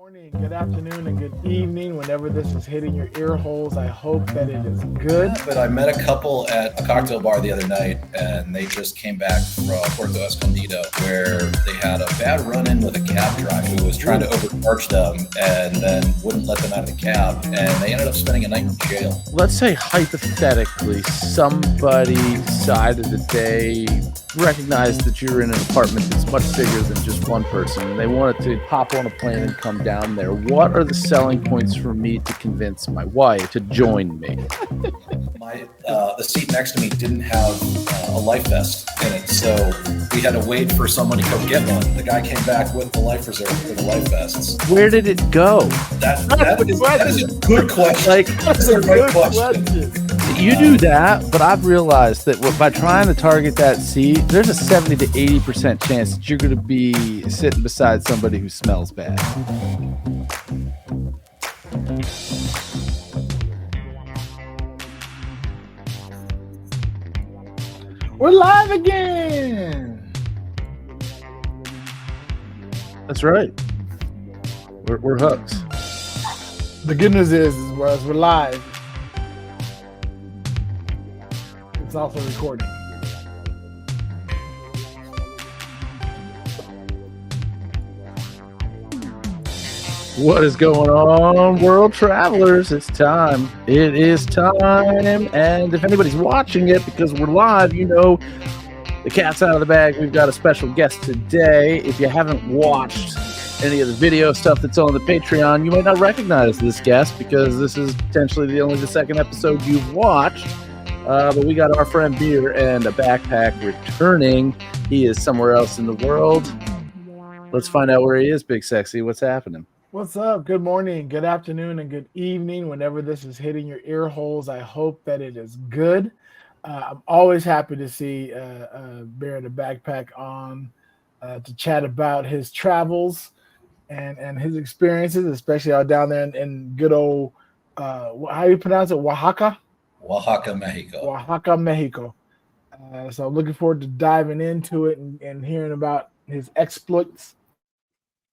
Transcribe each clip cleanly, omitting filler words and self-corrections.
Morning, good afternoon, and good evening. Whenever this is hitting your ear holes, I hope that it is good. But I met a couple at a cocktail bar the other night, and they just came back from Puerto Escondido, where they had a bad run-in with a cab driver who was trying to overcharge them and then wouldn't let them out of the cab, and they ended up spending a night in jail. Let's say hypothetically somebody decided that they recognized that you're in an apartment that's much bigger than just one person, and they wanted to hop on a plane and come down there. What are the selling points for me to convince my wife to join me? The seat next to me didn't have a life vest in it, so we had to wait for someone to go get one. The guy came back with the life preserver for the life vests. Where did it go? That is a good question. That's a great question. You do that, but I've realized that by trying to target that seat, there's a 70 to 80% chance that you're going to be sitting beside somebody who smells bad. We're live again. That's right. We're hooks. The good news is we're live. It's also recording. What is going on, world travelers? It's time. It is time. And if anybody's watching it because we're live, you know the cat's out of the bag. We've got a special guest today. If you haven't watched any of the video stuff that's on the Patreon, you might not recognize this guest because this is potentially only the second episode you've watched. But we got our friend Beer and a backpack returning. He is somewhere else in the world. Let's find out where he is, Big Sexy. What's happening? What's up? Good morning, good afternoon, and good evening. Whenever this is hitting your ear holes, I hope that it is good. I'm always happy to see Bear the Backpack on to chat about his travels and his experiences, especially out down there in good old, how do you pronounce it, Oaxaca? Oaxaca, Mexico. Oaxaca, Mexico. So I'm looking forward to diving into it and hearing about his exploits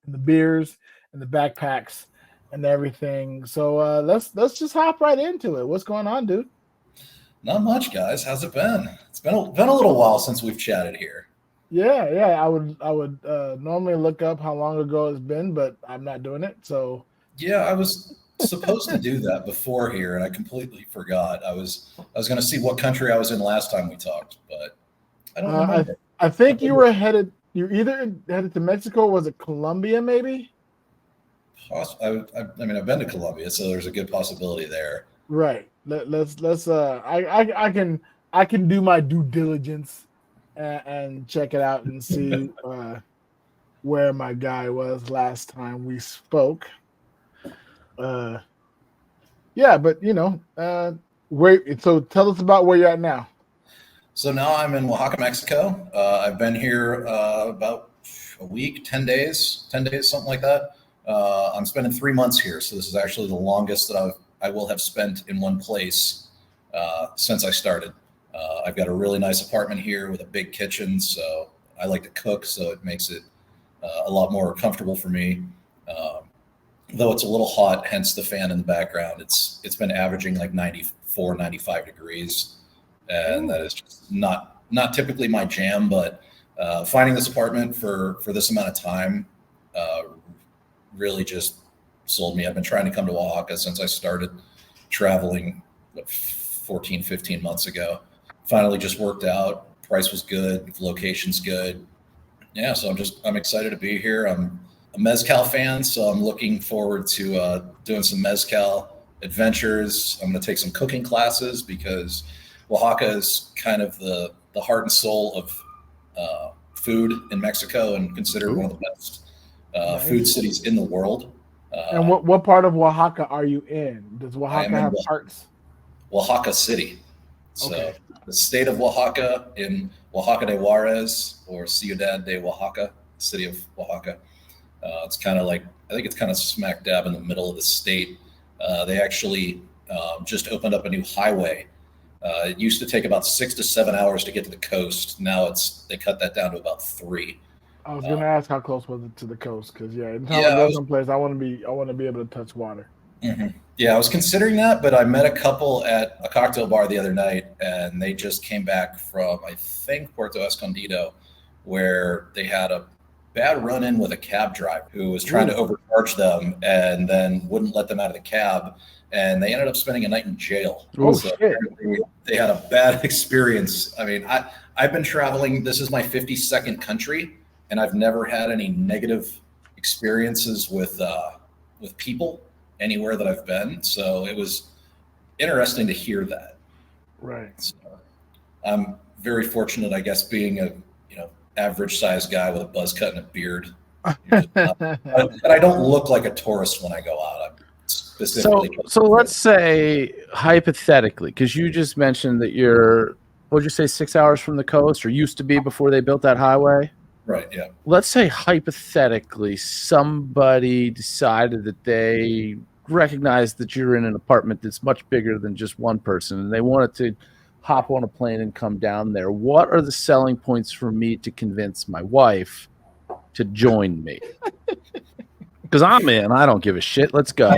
and the beers and the backpacks and everything. So let's just hop right into it. What's going on, dude? Not much, guys. How's it been? It's been a little while since we've chatted here. Yeah. I would normally look up how long ago it's been, but I'm not doing it. So yeah, I was supposed to do that before here, and I completely forgot. I was going to see what country I was in last time we talked, but I don't remember. I think you were headed. You either headed to Mexico, or was it Colombia, maybe? I mean, I've been to Colombia, so there's a good possibility there. Right. Let's. I can do my due diligence and check it out and see where my guy was last time we spoke. Yeah, but wait. So tell us about where you're at now. So now I'm in Oaxaca, Mexico. I've been here about a week, 10 days, something like that. I'm spending 3 months here, so this is actually the longest that I will have spent in one place since I started. I've got a really nice apartment here with a big kitchen, so I like to cook, so it makes it a lot more comfortable for me. Though it's a little hot, hence the fan in the background. It's been averaging like 94, 95 degrees, and that is just not typically my jam. But finding this apartment for this amount of time really just sold me. I've been trying to come to Oaxaca since I started traveling 14, 15 months ago. Finally just worked out. Price was good. Location's good. Yeah, so I'm excited to be here. I'm a mezcal fan, so I'm looking forward to doing some mezcal adventures. I'm going to take some cooking classes because Oaxaca is kind of the heart and soul of food in Mexico and considered one of the best food cities in the world. And what part of Oaxaca are you in? Does Oaxaca have parts? Oaxaca City. So okay. The state of Oaxaca in Oaxaca de Juarez, or Ciudad de Oaxaca, city of Oaxaca. It's kind of like, I think it's kind of smack dab in the middle of the state. They actually just opened up a new highway. It used to take about 6 to 7 hours to get to the coast. Now they cut that down to about 3. I was gonna ask how close was it to the coast? Because anytime Yeah, I go someplace, I want to be able to touch water. Yeah, I was considering that, but I met a couple at a cocktail bar the other night, and they just came back from, I think, Puerto Escondido, where they had a bad run-in with a cab driver who was trying to overcharge them and then wouldn't let them out of the cab, and they ended up spending a night in jail. Oh, So shit. they had a bad experience. I mean, I've been traveling. This is my 52nd country, and I've never had any negative experiences with people anywhere that I've been. So it was interesting to hear that. Right. So I'm very fortunate, I guess, being a average sized guy with a buzz cut and a beard. But I don't look like a tourist when I go out. I'm specifically. So let's say hypothetically, because you just mentioned that you're, what'd you say, 6 hours from the coast, or used to be before they built that highway? Right. Yeah. Let's say hypothetically somebody decided that they recognized that you're in an apartment that's much bigger than just one person, and they wanted to hop on a plane and come down there. What are the selling points for me to convince my wife to join me? Because I'm in, I don't give a shit. Let's go.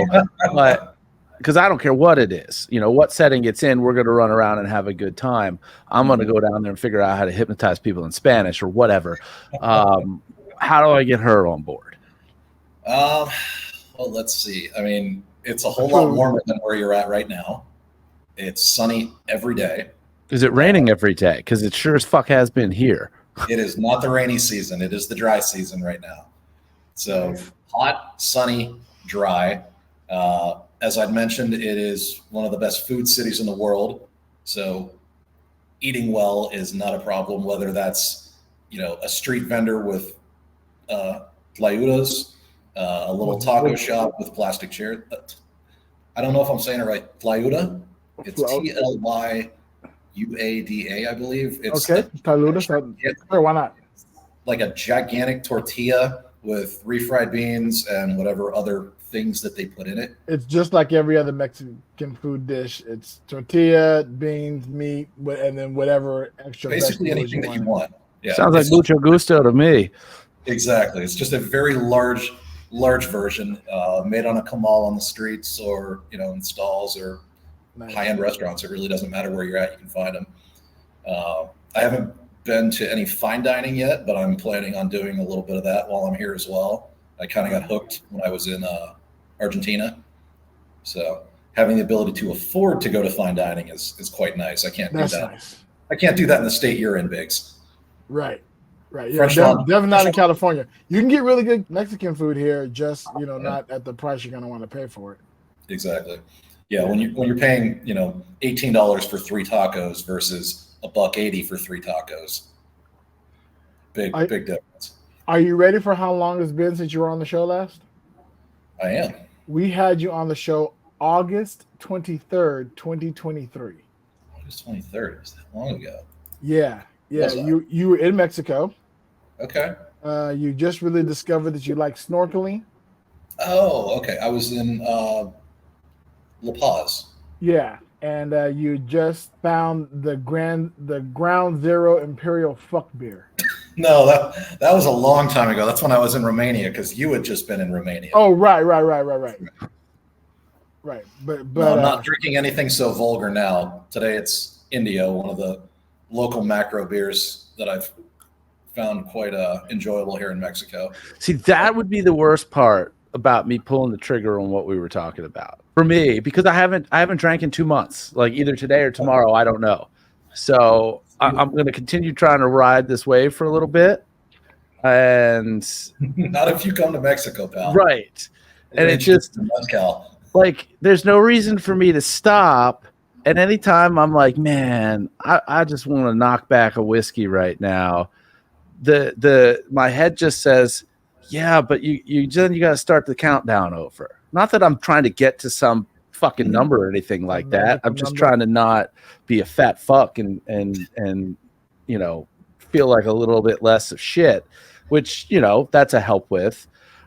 But because I don't care what it is, what setting it's in, we're going to run around and have a good time. I'm going to go down there and figure out how to hypnotize people in Spanish or whatever. How do I get her on board? Well, let's see. I mean, it's a whole lot warmer than where you're at right now. It's sunny every day. Is it raining every day? Because it sure as fuck has been here. It is not the rainy season. It is the dry season right now. So hot, sunny, dry. As I'd mentioned, it is one of the best food cities in the world. So eating well is not a problem, whether that's, a street vendor with tlayudas, a little taco shop with plastic chairs. I don't know if I'm saying it right. Tlayuda. It's Tlyuada, I believe. It's okay. Sure, why not? Like a gigantic tortilla with refried beans and whatever other things that they put in it. It's just like every other Mexican food dish. It's tortilla, beans, meat, and then whatever extra. Basically anything that you want. Yeah. Sounds like mucho gusto to me. Exactly. It's just a very large version made on a comal on the streets or, in stalls or high-end restaurants. It really doesn't matter where you're at. You can find them. I haven't been to any fine dining yet, but I'm planning on doing a little bit of that while I'm here as well. I kind of got hooked when I was in Argentina. So having the ability to afford to go to fine dining is quite nice. I can't do that. Nice. I can't do that in the state you're in, Biggs. Right. Yeah, definitely not in California. You can get really good Mexican food here, just not at the price you're going to want to pay for it. Exactly. Yeah, when you're paying $18 for 3 tacos versus $1.80 for 3 tacos, big difference. Are you ready for how long it's been since you were on the show last? I am. We had you on the show August 23rd, 2023. August 23rd. Was that long ago? Yeah. You were in Mexico. Okay. You just really discovered that you like snorkeling. Oh, okay. I was in La Paz. Yeah, and you just found the Ground Zero Imperial Fuck Beer. No, that was a long time ago. That's when I was in Romania because you had just been in Romania. Oh, right. But no, I'm not drinking anything so vulgar now. Today it's Indio, one of the local macro beers that I've found quite enjoyable here in Mexico. See, that would be the worst part about me pulling the trigger on what we were talking about for me, because I haven't drank in 2 months, like either today or tomorrow. I don't know. So I'm going to continue trying to ride this wave for a little bit. And not if you come to Mexico, pal. Right. And it just like, there's no reason for me to stop. And anytime I'm like, man, I just want to knock back a whiskey right now. My head just says, yeah, but you got to start the countdown over. Not that I'm trying to get to some fucking number or anything like that. I'm just trying to not be a fat fuck and feel like a little bit less of shit, which, that's a help with.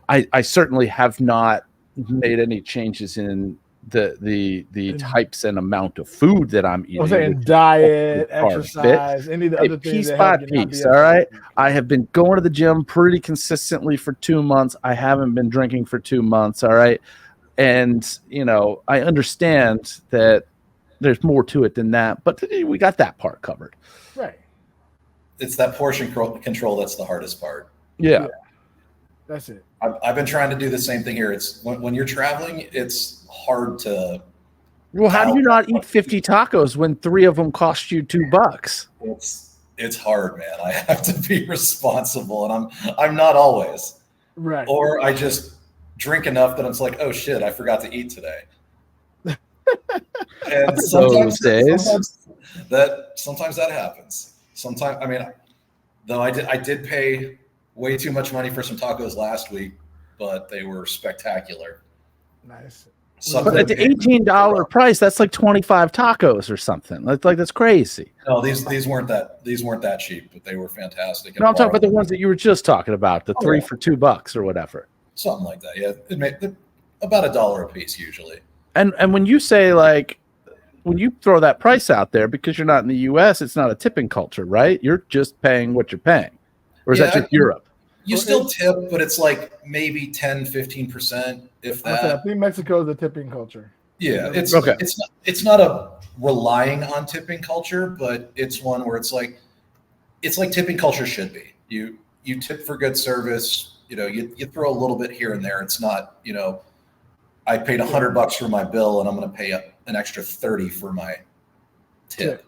I certainly have not made any changes in the types and amount of food that I'm eating. I'm saying diet, exercise, any of the other things piece that by help you not piece. be All right. upset. I have been going to the gym pretty consistently for 2 months. I haven't been drinking for 2 months. All right. And, I understand that there's more to it than that, but we got that part covered. Right. It's that portion control that's the hardest part. Yeah. That's it. I've been trying to do the same thing here. It's when you're traveling, it's hard to. Well, how do you not eat 50 tacos when 3 of them cost you $2? It's hard, man. I have to be responsible, and I'm not always. Right. Or I just drink enough that it's like, oh shit, I forgot to eat today. And sometimes that happens. Sometimes, I mean, though I did pay way too much money for some tacos last week, but they were spectacular. Nice. But at the $18 price, that's like 25 tacos or something. Like that's crazy. No, these weren't that cheap, but they were fantastic. No, I'm talking about the ones that you were just talking about, the 3 for $2 or whatever. Something like that. Yeah, it made about $1 a piece usually. And when you say when you throw that price out there, because you're not in the U.S., it's not a tipping culture, right? You're just paying what you're paying. Or is that just Europe? You still tip, but it's like maybe 10, 15%, if that. I think Mexico is a tipping culture. Yeah, it's not a relying on tipping culture, but it's one where it's like tipping culture should be. You tip for good service. You throw a little bit here and there. It's not, I paid $100 for my bill and I'm going to pay an extra 30 for my tip.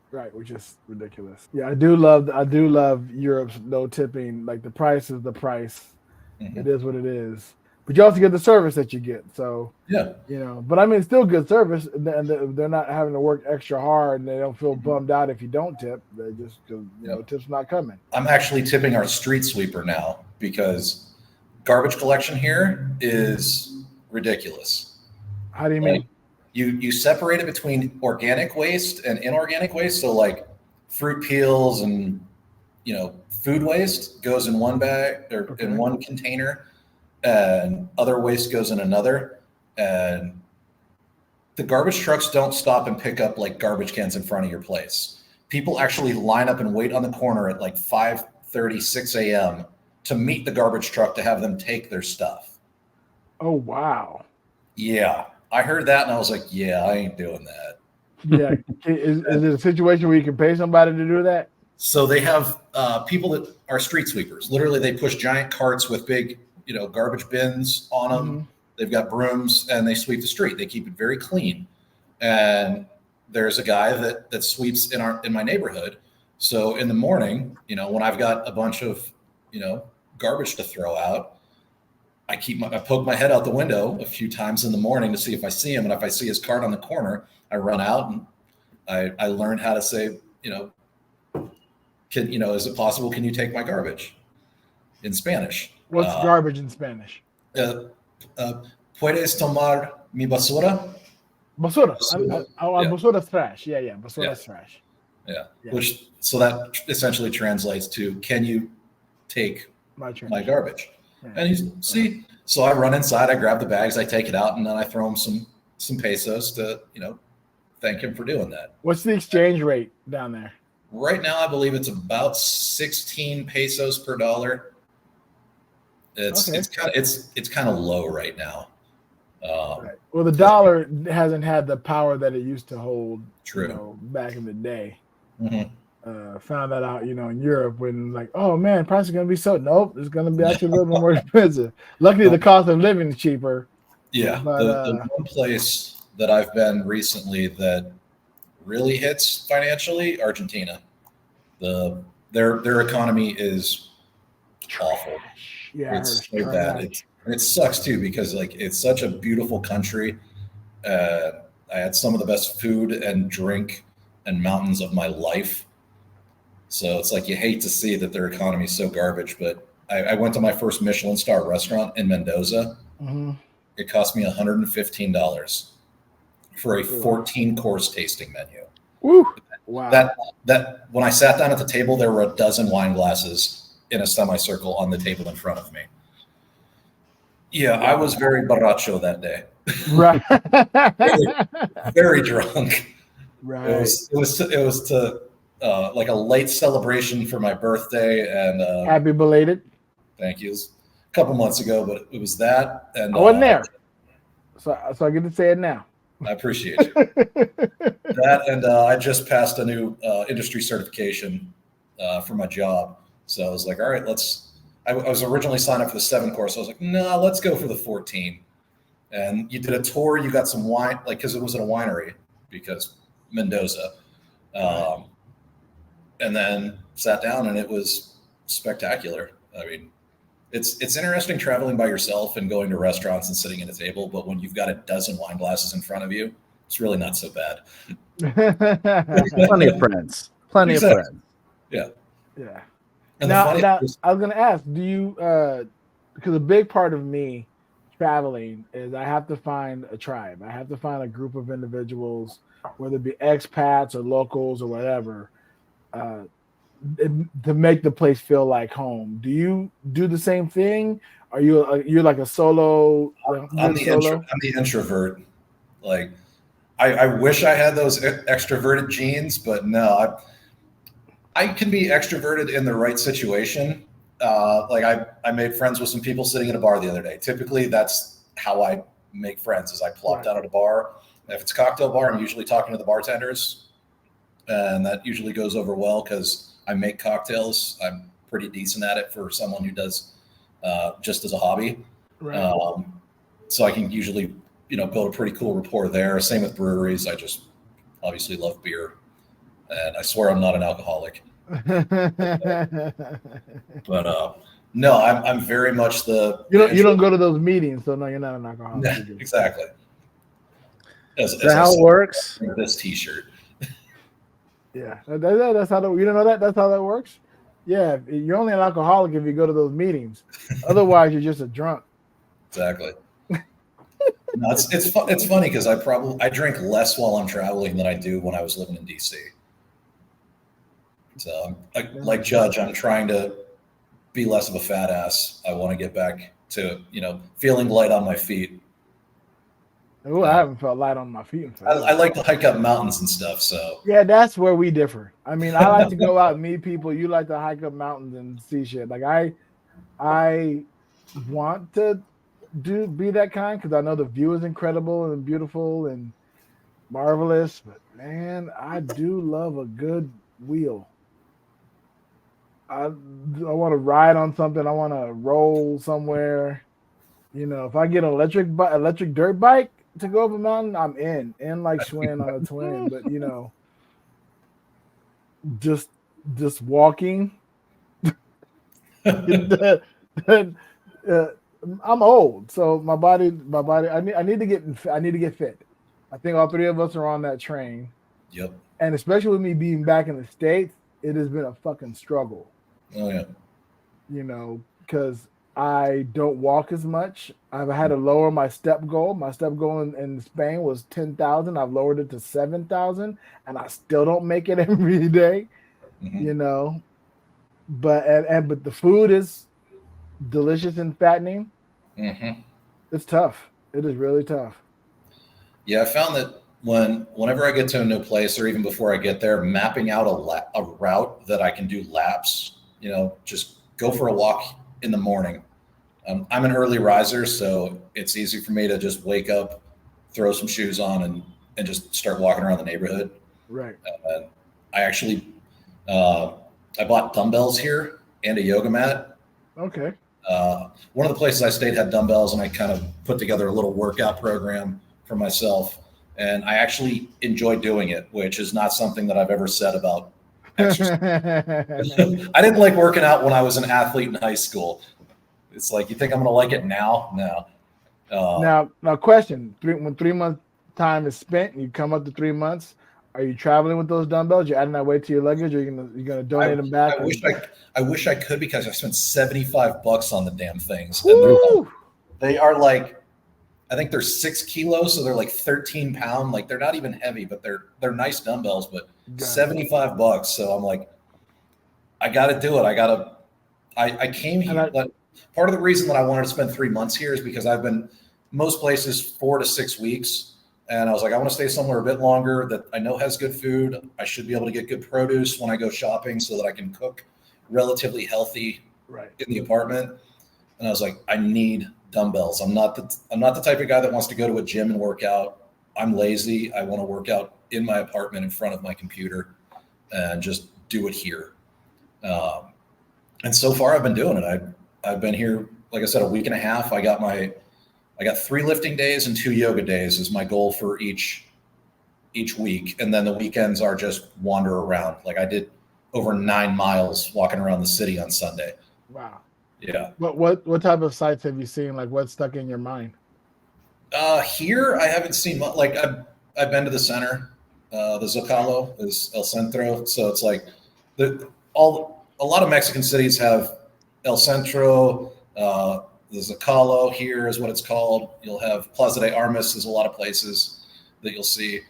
Right, which is ridiculous. Yeah, I do love Europe's no tipping. Like the price is the price. Mm-hmm. It is what it is. But you also get the service that you get. So yeah, but I mean, it's still good service, and they're not having to work extra hard, and they don't feel bummed out if you don't tip. They just, tip's not coming. I'm actually tipping our street sweeper now because garbage collection here is ridiculous. How do you mean? You separate it between organic waste and inorganic waste. So like fruit peels and food waste goes in one bag or in one container, and other waste goes in another. And the garbage trucks don't stop and pick up like garbage cans in front of your place. People actually line up and wait on the corner at like 5:30, 6 a.m. to meet the garbage truck to have them take their stuff. Oh, wow. Yeah. I heard that and I was like, yeah, I ain't doing that. Yeah. Is it a situation where you can pay somebody to do that? So they have people that are street sweepers. Literally, they push giant carts with big, garbage bins on them. Mm-hmm. They've got brooms and they sweep the street. They keep it very clean. And there's a guy that sweeps in my neighborhood. So in the morning, when I've got a bunch of, garbage to throw out, I poke my head out the window a few times in the morning to see if I see him. And if I see his cart on the corner, I run out and I learned how to say, is it possible? Can you take my garbage in Spanish? What's garbage in Spanish? Puedes tomar mi basura? Basura. Basura is trash. Yeah. Basura is trash. Yeah. So that essentially translates to, can you take my garbage? And so I run inside, I grab the bags, I take it out, and then I throw him some pesos to, thank him for doing that. What's the exchange rate down there? Right now, I believe it's about 16 pesos per dollar. It's kind of low right now. Right. Well, the dollar hasn't had the power that it used to hold. True. Back in the day. Mm-hmm. Found that out, in Europe when like, oh man, price is going to be so. Nope, it's going to be actually a little bit more expensive. Luckily, the cost of living is cheaper. Yeah, but, the one place that I've been recently that really hits financially, Argentina. Their economy is awful. Yeah, it's so bad. It sucks too because like it's such a beautiful country. I had some of the best food and drink and mountains of my life. So it's like you hate to see that their economy is so garbage. But I went to my first Michelin star restaurant in Mendoza. Mm-hmm. It cost me $115 for a 14-course tasting menu. Woo. Wow. That when I sat down at the table, there were a dozen wine glasses in a semicircle on the table in front of me. Yeah, I was very borracho that day. Right. very, very drunk. Right. It was to like a late celebration for my birthday, and Happy belated. thank you. It was a couple months ago, but it was that, and I wasn't there, so I get to say it now. I appreciate you. That, and I just passed a new industry certification for my job, so I was like, all right, I was originally signed up for the 7 course. I was like, no, let's go for the 14. And you did a tour. You got some wine, like, because it was at a winery, because Mendoza. And then sat down, and it was spectacular. I mean, it's interesting traveling by yourself and going to restaurants and sitting at a table, but when you've got a dozen wine glasses in front of you, it's really not so bad. Plenty of friends. Plenty of friends. Yeah. Yeah. And Now, I was going to ask, do you, because a big part of me traveling is I have to find a tribe. I have to find a group of individuals, whether it be expats or locals or whatever, to make the place feel like home. Do you do the same thing? Are you're like a solo? I'm the introvert. Like, I wish I had those extroverted genes, but no, I can be extroverted in the right situation. Like I made friends with some people sitting at a bar the other day. Typically, that's how I make friends, is I plop down at a bar. If it's a cocktail bar, I'm usually talking to the bartenders, and that usually goes over well because I make cocktails. I'm pretty decent at it for someone who does just as a hobby. Right. So I can usually, build a pretty cool rapport there. Same with breweries. I just obviously love beer, and I swear I'm not an alcoholic. But no, I'm very much the you don't go to those meetings, so no, you're not an alcoholic. Yeah, exactly. As how it works. This T-shirt. Yeah, that's how you don't know that. That's how that works. Yeah, you're only an alcoholic if you go to those meetings. Otherwise, you're just a drunk. Exactly. No, it's funny because I drink less while I'm traveling than I do when I was living in DC. So, like Judge, I'm trying to be less of a fat ass. I want to get back to feeling light on my feet. Oh, I haven't felt light on my feet. I like to hike up mountains and stuff. So yeah, that's where we differ. I mean, I like to go out and meet people. You like to hike up mountains and see shit. Like I want to be that kind because I know the view is incredible and beautiful and marvelous. But man, I do love a good wheel. I want to ride on something. I want to roll somewhere. If I get an electric dirt bike to go up a mountain, I'm in like Schwinn on a twin. But just walking. I'm old, so my body. I need to get fit. I think all 3 of us are on that train. Yep. And especially with me being back in the States, it has been a fucking struggle. Oh yeah. Because I don't walk as much. I've had to lower my step goal. My step goal in Spain was 10,000. I've lowered it to 7,000, and I still don't make it every day. Mm-hmm. But the food is delicious and fattening. Mm-hmm. It's tough. It is really tough. Yeah, I found that whenever I get to a new place, or even before I get there, mapping out a route that I can do laps. Just go for a walk in the morning. I'm an early riser, so it's easy for me to just wake up, throw some shoes on, and just start walking around the neighborhood. Right. And I actually I bought dumbbells here and a yoga mat. Okay. One of the places I stayed had dumbbells, and I kind of put together a little workout program for myself. And I actually enjoy doing it, which is not something that I've ever said about exercise. I didn't like working out when I was an athlete in high school. It's like, you think I'm going to like it now? No. Now, question: when 3 months time is spent, and you come up to 3 months, are you traveling with those dumbbells? You're adding that weight to your luggage, or you're gonna donate them back? I wish I could, because I spent $75 on the damn things. And they are like, I think they're 6 kilos, so they're like 13 pounds. Like, they're not even heavy, but they're nice dumbbells. But $75. So I'm like, I got to do it. I came here. But part of the reason that I wanted to spend 3 months here is because I've been most places 4 to 6 weeks. And I was like, I want to stay somewhere a bit longer that I know has good food. I should be able to get good produce when I go shopping so that I can cook relatively healthy in the apartment. And I was like, I need dumbbells. I'm not the type of guy that wants to go to a gym and work out. I'm lazy. I want to work out in my apartment in front of my computer and just do it here. And so far I've been doing it. I've been here, like I said, a week and a half. I got 3 lifting days and 2 yoga days is my goal for each week. And then the weekends are just wander around. Like I did over 9 miles walking around the city on Sunday. Wow. Yeah. What type of sites have you seen? Like what's stuck in your mind? Here I haven't seen much. Like I've been to the center. The Zocalo is El Centro. So it's like a lot of Mexican cities have El Centro, the Zocalo here is what it's called. You'll have Plaza de Armas. There's a lot of places that you'll see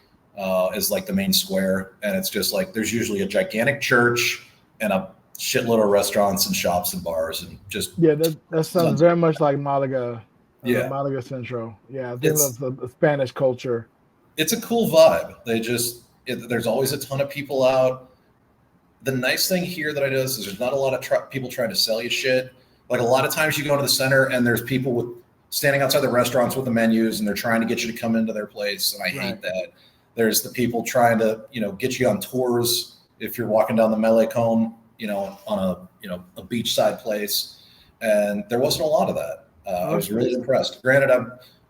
is like the main square. And it's just like, there's usually a gigantic church and a shitload of restaurants and shops and bars and just. Yeah, that sounds very much like Malaga. Yeah. Malaga Centro. Yeah. I think that's the Spanish culture. It's a cool vibe. There's always a ton of people out. The nice thing here that I do is there's not a lot of people trying to sell you shit. Like a lot of times you go to the center and there's people standing outside the restaurants with the menus and they're trying to get you to come into their place. And I hate that. There's the people trying to, get you on tours if you're walking down the Malecón, on a beachside place. And there wasn't a lot of that. I was really impressed. Granted,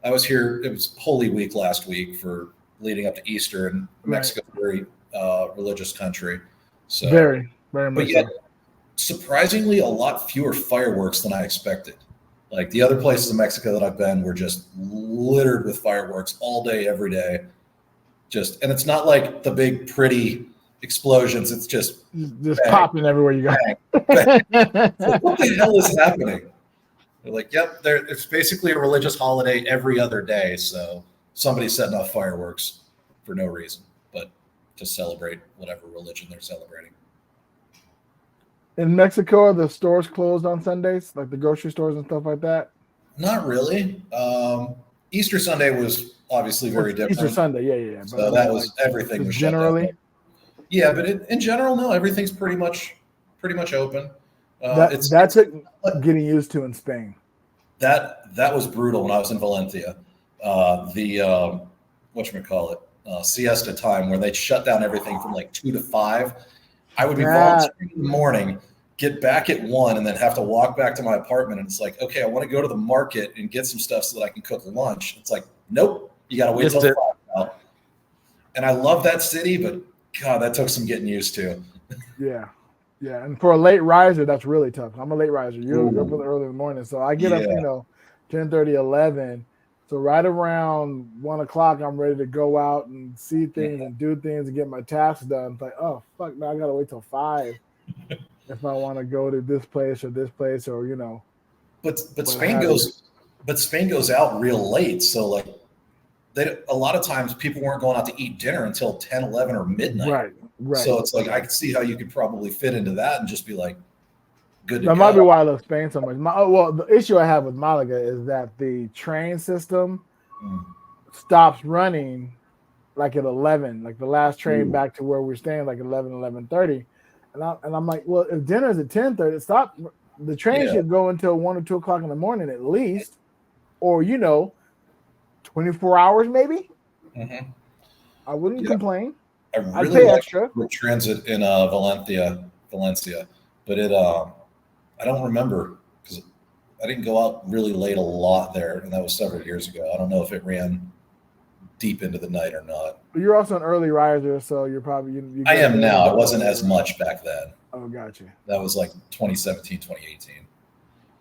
I was here, it was Holy Week last week for leading up to Easter, and Mexico, very religious country. So very, very much. But yet, surprisingly, a lot fewer fireworks than I expected. Like the other places in Mexico that I've been were just littered with fireworks all day, every day. And it's not like the big, pretty explosions. It's just bang, popping everywhere you go. Bang, bang. So what the hell is happening? They're like, yep, it's basically a religious holiday every other day. So somebody's setting off fireworks for no reason, but to celebrate whatever religion they're celebrating. In Mexico, are the stores closed on Sundays, like the grocery stores and stuff like that? Not really. Easter Sunday was obviously very different. Easter Sunday, yeah. So that was everything was generally. Shut down. Yeah, but in general, no, everything's pretty much open. That's getting used to in Spain. That was brutal when I was in Valencia. The whatchamacallit, siesta time where they'd shut down everything from like 2 to 5. I would be volunteering in the morning, get back at 1, and then have to walk back to my apartment. And it's like, okay, I want to go to the market and get some stuff so that I can cook lunch. It's like, nope, you got to wait till 5 now. And I love that city, but God, that took some getting used to. Yeah. And for a late riser, that's really tough. I'm a late riser. You're up early in the morning. So I get up, 10:30, 11. So right around 1 o'clock, I'm ready to go out and see things and do things and get my tasks done. It's like, oh, fuck, now I got to wait till 5 if I want to go to this place or, But Spain goes out real late. So like a lot of times people weren't going out to eat dinner until 10, 11 or midnight. Right. So it's like I could see how you could probably fit into that and just be like, good to go. That might be why I love Spain so much. The issue I have with Malaga is that the train system stops running like at 11, like the last train back to where we're staying, like 11, 11:30. And I'm like, well, if dinner's at 10:30, stop. The train should go until 1 or 2 o'clock in the morning at least, or 24 hours maybe. Mm-hmm. I wouldn't complain. I really like extra transit in Valencia, but I don't remember because I didn't go out really late a lot there, and that was several years ago. I don't know if it ran deep into the night or not. But you're also an early riser, so you're probably I am now. I wasn't as much back then. Oh, gotcha. That was like 2017, 2018.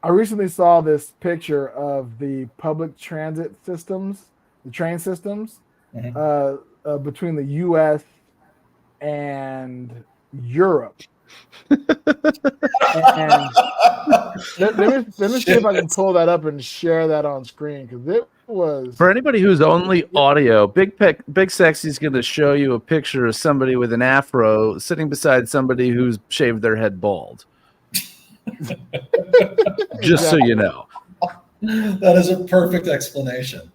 I recently saw this picture of the public transit systems, the train systems, between the U.S. and Europe. And let me see if I can pull that up and share that on screen, because it was, for anybody who's only audio, Big Sexy is going to show you a picture of somebody with an afro sitting beside somebody who's shaved their head bald. Just so you know. That is a perfect explanation.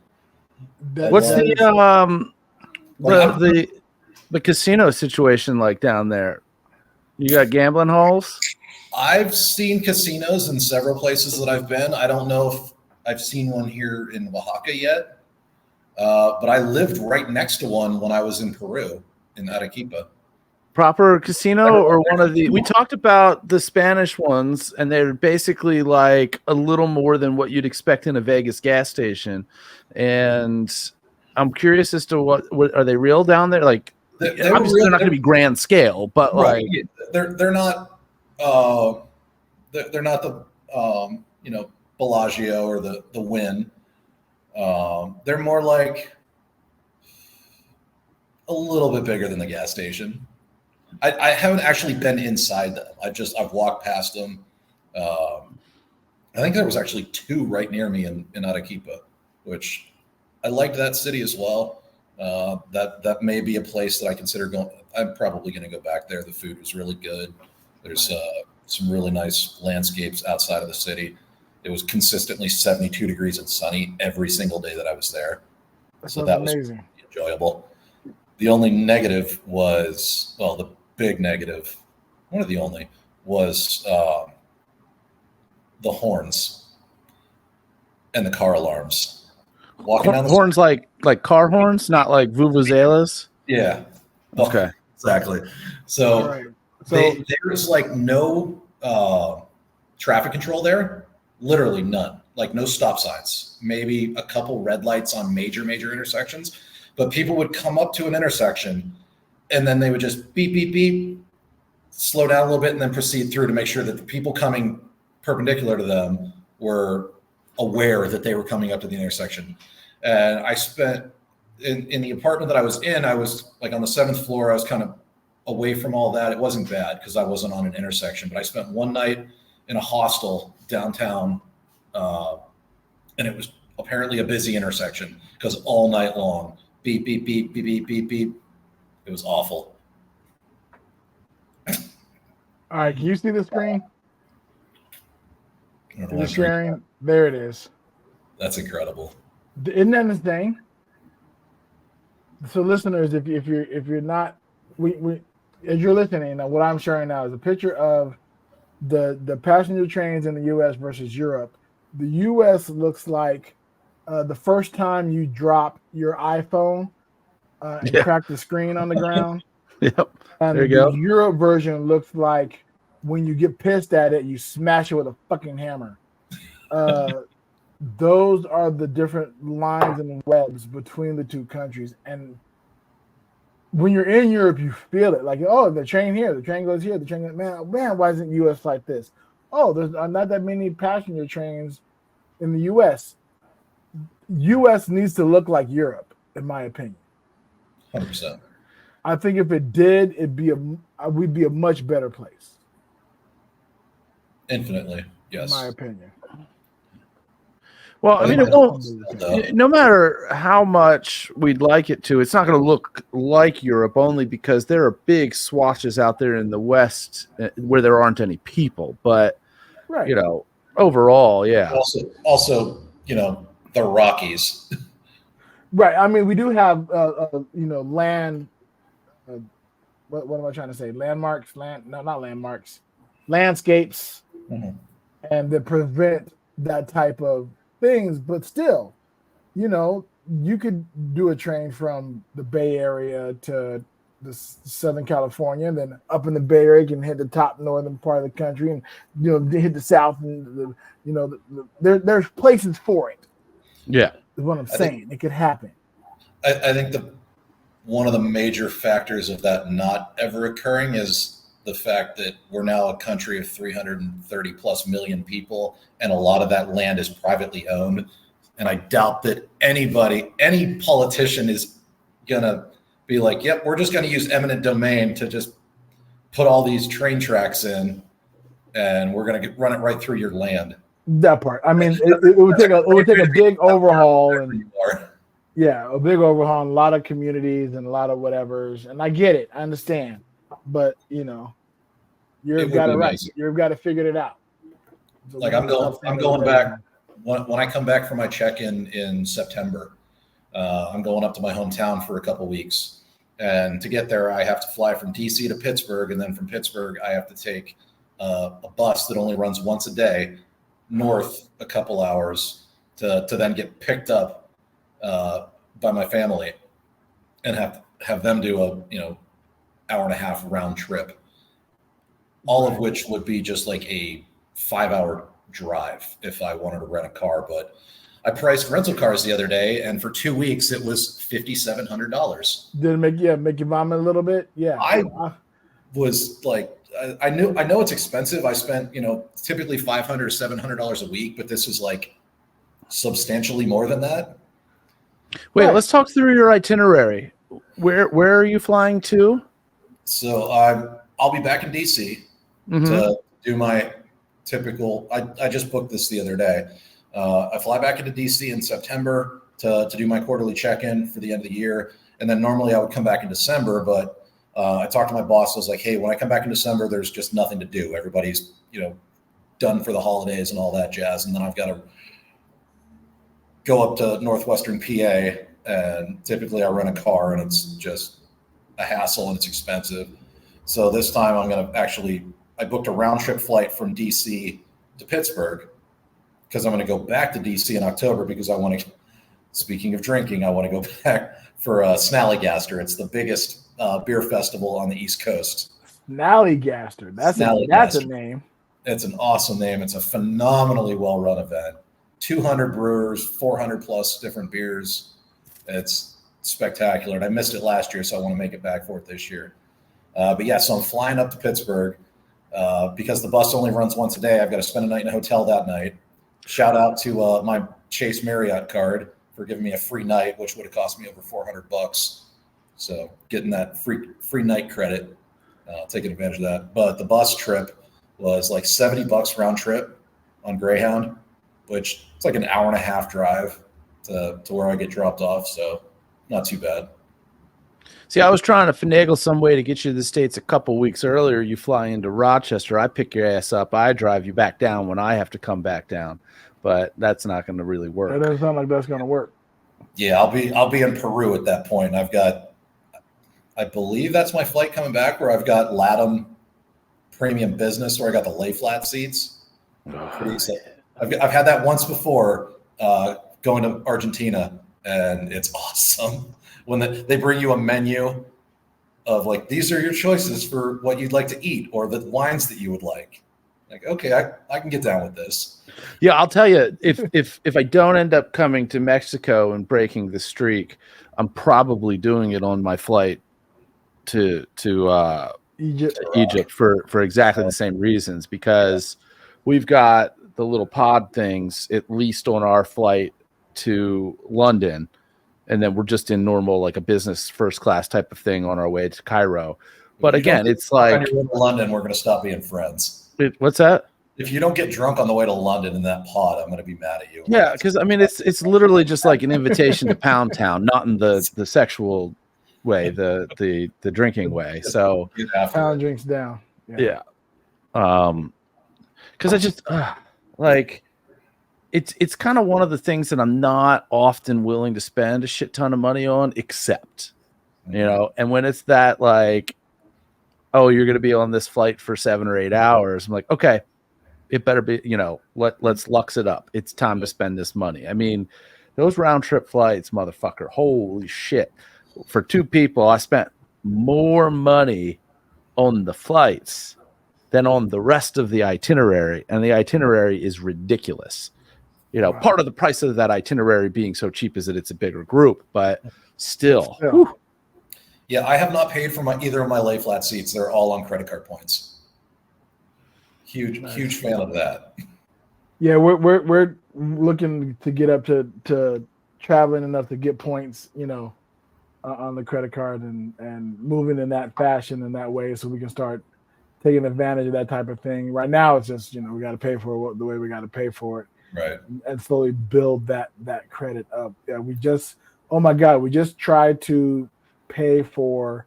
What's the casino situation like down there? You got gambling halls? I've seen casinos in several places that I've been. I don't know if I've seen one here in Oaxaca yet, but I lived right next to one when I was in Peru, in Arequipa. Proper casino or one of the? We talked about the Spanish ones, and they're basically like a little more than what you'd expect in a Vegas gas station. And I'm curious as to what are they real down there? Like, obviously they're not going to be grand scale, but right. like they're not. They're not the Bellagio or the Wynn. They're more like a little bit bigger than the gas station. I haven't actually been inside them. I've walked past them. I think there was actually two right near me in Arequipa, which I liked that city as well. That may be a place that I consider going. I'm probably going to go back there. The food was really good. There's some really nice landscapes outside of the city. It was consistently 72 degrees and sunny every single day that I was there. So that was amazing. Enjoyable. The only negative was, well, the big negative, one of the only, was the horns and the car alarms. Walking down the horns street. like car horns, not like vuvuzelas? Yeah. Okay. Exactly. So, right. There's like no traffic control there, literally none, like no stop signs, maybe a couple red lights on major intersections, but people would come up to an intersection and then they would just beep, beep, beep, slow down a little bit and then proceed through to make sure that the people coming perpendicular to them were aware that they were coming up to the intersection. And I spent in the apartment that I was in, I was like on the 7th floor, I was kind of away from all that. It wasn't bad because I wasn't on an intersection, but I spent one night in a hostel downtown, and it was apparently a busy intersection because all night long, beep, beep, beep, beep, beep, beep, beep. It was awful. All right, can you see the screen? Is it sharing? There it is. That's incredible. Isn't that insane? So, listeners, if you're not, we as you're listening, what I'm sharing now is a picture of the passenger trains in the U.S. versus Europe. The U.S. looks like the first time you drop your iPhone and crack the screen on the ground. Yep. And there you go. The Europe version looks like when you get pissed at it, you smash it with a fucking hammer. Those are the different lines and webs between the two countries. And when you're in Europe, you feel it. Like, oh, the train here, the train goes here, the train goes, man, why isn't U.S. like this? Oh, there's not that many passenger trains in the U.S. U.S. needs to look like Europe, in my opinion. 100%. I think if it did, we'd be a much better place. Infinitely, yes. In my opinion. Well, I mean, it won't. No matter how much we'd like it to, it's not going to look like Europe only because there are big swatches out there in the West where there aren't any people. But right. Overall, yeah. Also, the Rockies. Right. I mean, we do have land. What am I trying to say? Landmarks. Not landmarks. Landscapes, and that prevent that type of things, but still, you could do a train from the Bay Area to the Southern California, and then up in the Bay Area, you can hit the top northern part of the country, and hit the south, and there's places for it. Yeah, is what I'm saying. It could happen. I think one of the major factors of that not ever occurring is the fact that we're now a country of 330 plus million people, and a lot of that land is privately owned. And I doubt that any politician is going to be like, yep, we're just going to use eminent domain to just put all these train tracks in, and we're going to run it right through your land. That part. I mean, it would take a big overhaul, and a big overhaul in a lot of communities and a lot of whatevers. And I get it. I understand. But Europe got it right. Nice. Europe got to figure it out. Like I'm going back when I come back from my check-in in September, I'm going up to my hometown for a couple weeks. And to get there, I have to fly from DC to Pittsburgh. And then from Pittsburgh, I have to take a bus that only runs once a day north a couple hours to then get picked up by my family and have them do a hour and a half round trip, all of which would be just like a 5-hour drive if I wanted to rent a car. But I priced rental cars the other day, and for 2 weeks it was $5,700. Did it make you vomit a little bit? Yeah. I was like, I know it's expensive. I spent typically $500 or $700 a week, but this is like substantially more than that. Wait, let's talk through your itinerary. Where are you flying to? So I'll be back in DC to do my typical. I just booked this the other day. I fly back into DC in September to do my quarterly check-in for the end of the year, and then normally I would come back in December. But I talked to my boss. I was like, "Hey, when I come back in December, there's just nothing to do. Everybody's done for the holidays and all that jazz, and then I've got to go up to northwestern PA, and typically I rent a car, and it's just a hassle and it's expensive. So this time I booked a round trip flight from DC to Pittsburgh because I'm going to go back to DC in October because I want to, speaking of drinking, I want to go back for Snallygaster. It's the biggest beer festival on the East Coast. Snallygaster. That's a name. It's an awesome name. It's a phenomenally well-run event. 200 brewers, 400 plus different beers. It's spectacular. And I missed it last year, so I want to make it back for it this year. But yeah, so I'm flying up to Pittsburgh because the bus only runs once a day. I've got to spend a night in a hotel that night. Shout out to my Chase Marriott card for giving me a free night, which would have cost me over $400. So getting that free night credit, taking advantage of that. But the bus trip was like $70 round trip on Greyhound, which it's like an hour and a half drive to where I get dropped off. So not too bad. See, I was trying to finagle some way to get you to the States a couple weeks earlier. You fly into Rochester. I pick your ass up. I drive you back down when I have to come back down. But that's not going to really work. That doesn't sound like that's going to work. Yeah, I'll be in Peru at that point. I believe that's my flight coming back where I've got LATAM premium business where I got the lay flat seats. I've had that once before going to Argentina, and it's awesome when they bring you a menu of like, these are your choices for what you'd like to eat or the wines that you would like. Like, okay, I can get down with this. Yeah, I'll tell you, if I don't end up coming to Mexico and breaking the streak, I'm probably doing it on my flight to Egypt for exactly the same reasons, because we've got the little pod things at least on our flight to London, and then we're just in normal, like a business first class type of thing on our way to Cairo. But again, it's like London, we're going to stop being friends. What's that? If you don't get drunk on the way to London in that pod, I'm going to be mad at you. Yeah, because I mean, it's literally just like an invitation to Pound Town, not in the sexual way, the drinking way. So Pound drinks down. Yeah. Because I just like it's kind of one of the things that I'm not often willing to spend a shit ton of money on, except and when it's that like, oh, you're going to be on this flight for 7 or 8 hours. I'm like, okay, it better be, let's lux it up. It's time to spend this money. I mean, those round trip flights, motherfucker, holy shit. For 2 people, I spent more money on the flights than on the rest of the itinerary. And the itinerary is ridiculous. Wow. Part of the price of that itinerary being so cheap is that it's a bigger group, but still. Yeah, I have not paid for either of my lay flat seats. They're all on credit card points. Huge fan of that. Yeah, we're looking to get up to traveling enough to get points, on the credit card and moving in that fashion in that way, so we can start taking advantage of that type of thing. Right now, it's just we got to pay for it the way we got to pay for it, right? And slowly build that credit up. Yeah, we just tried to pay for.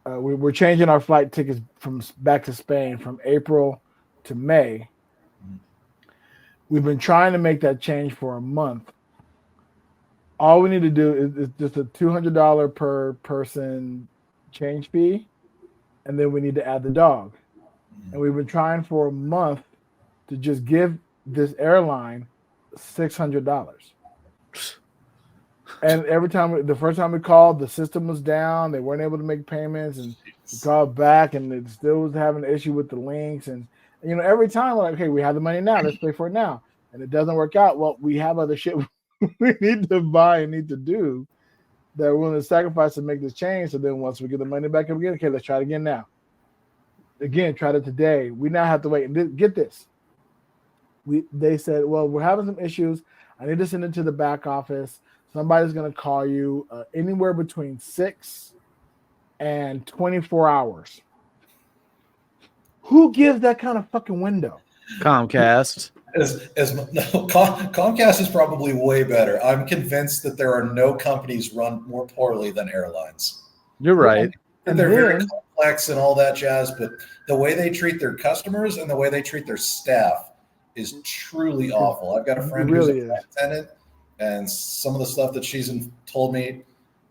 We're changing our flight tickets from back to Spain from April to May, We've been trying to make that change for a month. All we need to do is just a $200 per person change fee, and then we need to add the dog. And we've been trying for a month to just give this airline $600. And every time, the first time we called, the system was down. They weren't able to make payments, and we called back, and it still was having an issue with the links. And every time we're like, okay, we have the money now. Let's pay for it now. And it doesn't work out. Well, we have other shit we need to buy and need to do that we're willing to sacrifice to make this change. So then once we get the money back up again, okay, let's try it again now. Again, tried it today. We now have to wait. And get this. They said, well, we're having some issues. I need to send it to the back office. Somebody's going to call you anywhere between 6 and 24 hours. Who gives that kind of fucking window? Comcast. Comcast is probably way better. I'm convinced that there are no companies run more poorly than airlines. You're right. And they're very complex and all that jazz, but the way they treat their customers and the way they treat their staff is truly awful. I've got a friend who's a flight attendant, and some of the stuff that she's told me,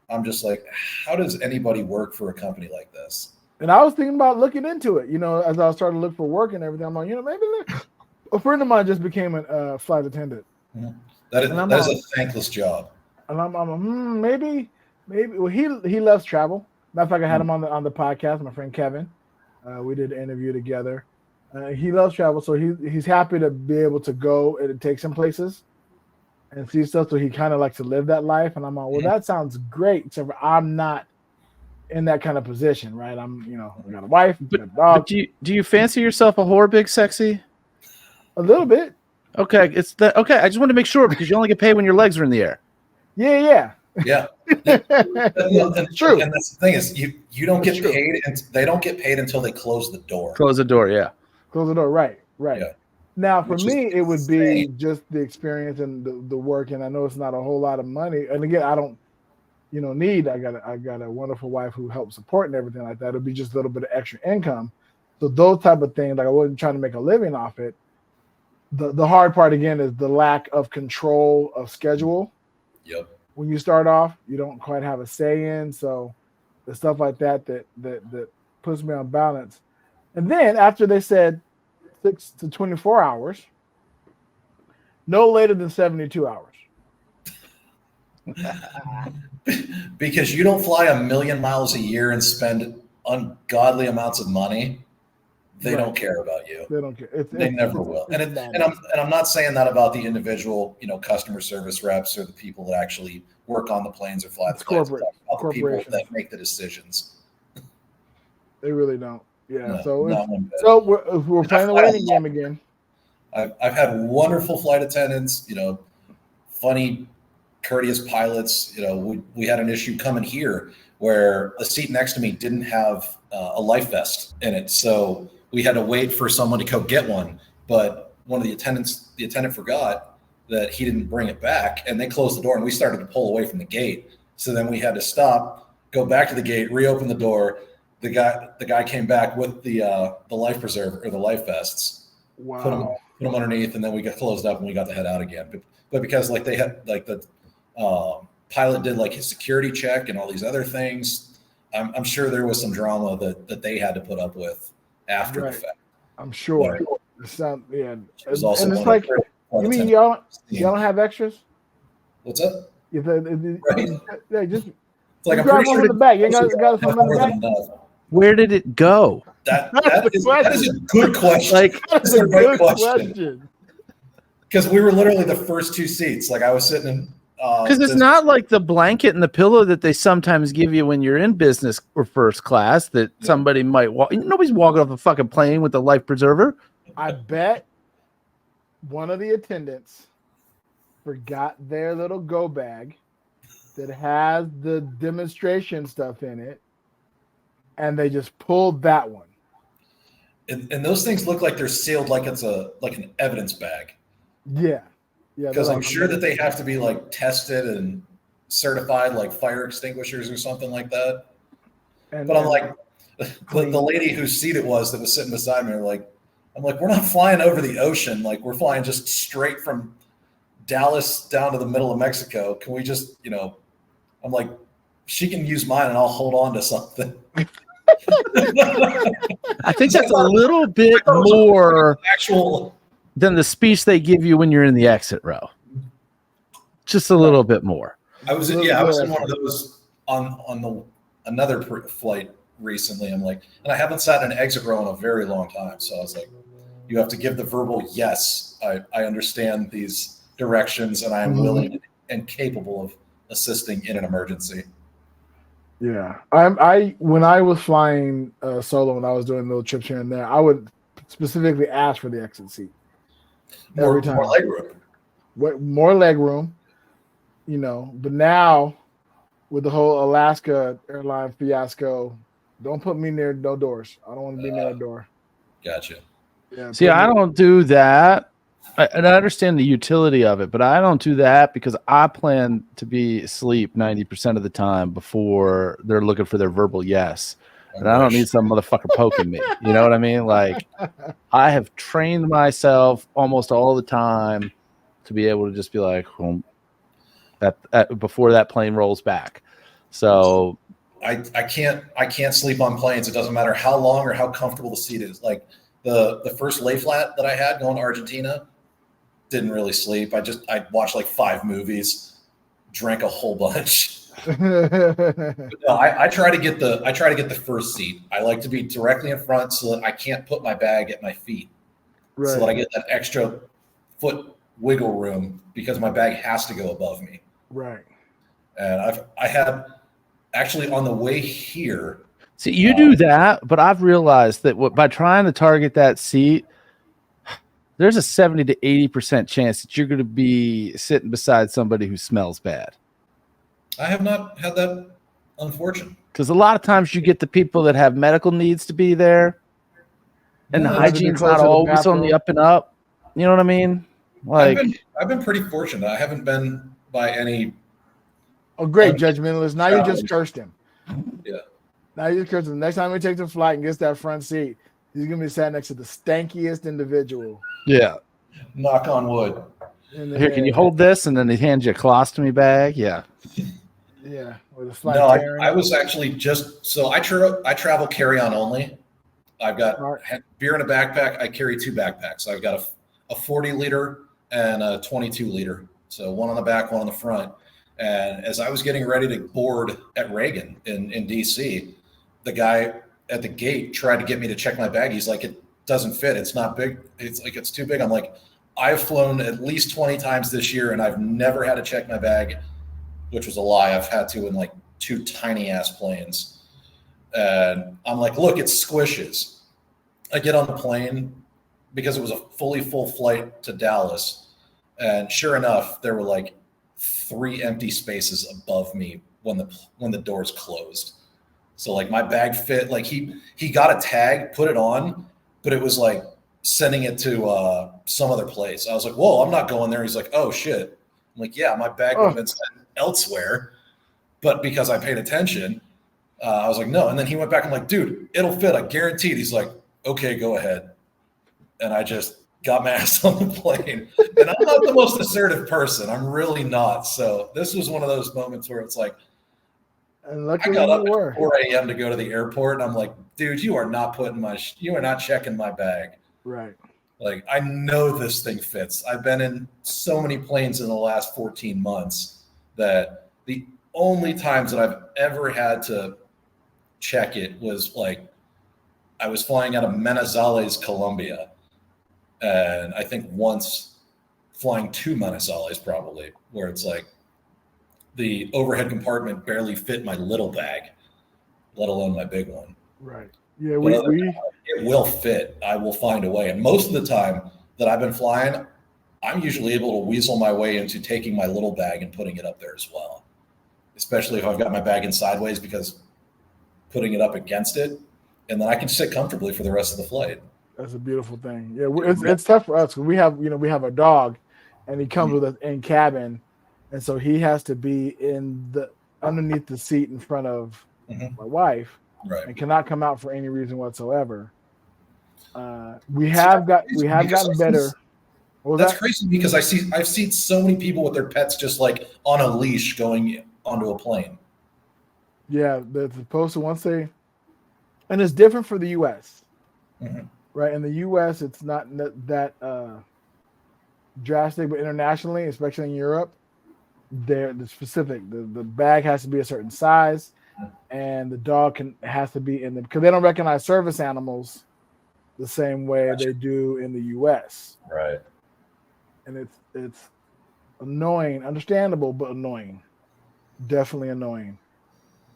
I'm just like, how does anybody work for a company like this? And I was thinking about looking into it, as I was starting to look for work and everything. I'm like, maybe a friend of mine just became a flight attendant. Mm-hmm. That is a thankless job. And I'm maybe. Well, he loves travel. Matter of fact, I had him on the podcast. My friend Kevin, we did an interview together. He loves travel, so he's happy to be able to go and take some places and see stuff. So he kind of likes to live that life. And I'm like, well, that sounds great. Except for I'm not in that kind of position, right? I got a wife, got a dog. But do you fancy yourself a whore, Big Sexy? A little bit. Okay, okay. I just want to make sure because you only get paid when your legs are in the air. Yeah. It's true. And that's the thing is you don't get paid, and they don't get paid until they close the door. Close the door, yeah. Close the door, right. Yeah. Now, for me, it would be insane. just the experience and the work, and I know it's not a whole lot of money. And again, I don't, need. I got a wonderful wife who helps support and everything like that. It'll be just a little bit of extra income. So those type of things, like I wasn't trying to make a living off it. The hard part again is the lack of control of schedule. Yep. When you start off, you don't quite have a say in. So the stuff like that puts me on balance. And then after they said 6 to 24 hours, no later than 72 hours. Because you don't fly 1 million miles a year and spend ungodly amounts of money. They don't care about you. They don't care. They never will. And I'm not saying that about the individual, customer service reps or the people that actually work on the planes or fly the planes. About the people that make the decisions. They really don't. Yeah. No, so we're playing the waiting game again. I've had wonderful flight attendants. Funny, courteous pilots. We had an issue coming here where the seat next to me didn't have a life vest in it, so we had to wait for someone to go get one. But one of the attendant forgot that he didn't bring it back, and they closed the door, and we started to pull away from the gate. So then we had to stop, go back to the gate, reopen the door. The guy came back with the life preserver or the life vests. Wow. Put them underneath, and then we got closed up and we got to head out again. But because they had the pilot did his security check and all these other things, I'm sure there was some drama that they had to put up with after the fact. I'm sure. And it's like, you mean y'all don't have extras? What's up? Just It's like I'm grab pretty one sure in the back. You got something in the back? Where did it go? That is a good question. That's a good question. Because we were literally the first two seats. I was sitting in. Because it's not like the blanket and the pillow that they sometimes give you when you're in business or first class that somebody might walk. Nobody's walking off a fucking plane with a life preserver. I bet one of the attendants forgot their little go bag that has the demonstration stuff in it, and they just pulled that one. And those things look like they're sealed like it's an evidence bag. Yeah. Because I'm sure that they have to be tested and certified like fire extinguishers or something like that. But I'm like, the lady whose seat it was that was sitting beside me, I'm like, we're not flying over the ocean. Like, we're flying just straight from Dallas down to the middle of Mexico. Can we just, I'm like, she can use mine and I'll hold on to something. I think that's a little bit more actual than the speech they give you when you're in the exit row. Just a little bit more. I was in one of those on another flight recently. I'm like, and I haven't sat in an exit row in a very long time. So I was like, you have to give the verbal yes. I understand these directions and I am willing and capable of assisting in an emergency. Yeah, when I was flying solo, when I was doing little trips here and there, I would specifically ask for the exit seat every time. More leg room. More leg room, But now, with the whole Alaska airline fiasco, don't put me near no doors. I don't want to be near a door. Gotcha. Yeah. See, I don't do that. And I understand the utility of it, but I don't do that because I plan to be asleep 90% of the time before they're looking for their verbal yes. And I don't need some motherfucker poking me. You know what I mean? Like, I have trained myself almost all the time to be able to just be like, before that plane rolls back. So I can't sleep on planes. It doesn't matter how long or how comfortable the seat is. Like the first lay flat that I had going to Argentina, didn't really sleep. I watched like 5 movies, drank a whole bunch. No, I try to get the first seat. I like to be directly in front so that I can't put my bag at my feet. Right. So that I get that extra foot wiggle room because my bag has to go above me. Right. And I had actually on the way here. See, you do that, but I've realized that by trying to target that seat, there's a 70 to 80% chance that you're going to be sitting beside somebody who smells bad. I have not had that unfortunate. Because a lot of times you get the people that have medical needs to be there, and the hygiene's not always on the up and up. You know what I mean? Like, I've been pretty fortunate. I haven't been by any. Oh, great, Judge Mentalist. Now you just cursed him. Yeah. Now you just cursed him. Next time he takes a flight and gets that front seat, he's going to be sat next to the stankiest individual. Yeah. Knock on wood. Here, can you hold this? And then he hands you a colostomy bag. Yeah. Yeah. With a flight. No, I was actually I travel carry on only. I've got beer in a backpack. I carry 2 backpacks. I've got a 40 liter and a 22 liter. So one on the back, one on the front. And as I was getting ready to board at Reagan in DC, the guy at the gate tried to get me to check my bag. He's like, it doesn't fit. It's not big. It's too big. I'm like, I've flown at least 20 times this year and I've never had to check my bag, which was a lie. I've had to in like 2 tiny ass planes. And I'm like, look, it squishes. I get on the plane because it was a fully full flight to Dallas. And sure enough, there were like 3 empty spaces above me when the doors closed. So like my bag fit, like he got a tag, put it on, but it was like sending it to some other place. I was like, whoa, I'm not going there. He's like, oh shit. I'm like, yeah, my bag would have been sent elsewhere, but because I paid attention, I was like, no. And then he went back. I'm like, dude, it'll fit. I guarantee it. He's like, okay, go ahead. And I just got my ass on the plane. And I'm not the most assertive person. I'm really not. So this was one of those moments where it's like, and I got up at 4 a.m. to go to the airport. And I'm like, dude, you are not checking my bag. Right. Like, I know this thing fits. I've been in so many planes in the last 14 months that the only times that I've ever had to check it was like, I was flying out of Manizales, Colombia. And I think once flying to Manizales probably, where it's like the overhead compartment barely fit my little bag, let alone my big one. Right. Yeah, it will fit. I will find a way. And most of the time that I've been flying, I'm usually able to weasel my way into taking my little bag and putting it up there as well. Especially if I've got my bag in sideways, because putting it up against it, and then I can sit comfortably for the rest of the flight. That's a beautiful thing. Yeah, it's tough for us because we have a dog, and he comes with us in cabin, and so he has to be underneath the seat in front of my wife, right, and cannot come out for any reason whatsoever. We have gotten better. That's crazy because I've seen so many people with their pets just like on a leash going onto a plane. Yeah, they're supposed to and it's different for the U.S. Mm-hmm. Right? In the U.S., it's not that drastic, but internationally, especially in Europe, the specific. The bag has to be a certain size, and the dog has to be in them because they don't recognize service animals the same way they do in the U.S. Right. And it's annoying, understandable, but annoying. Definitely annoying.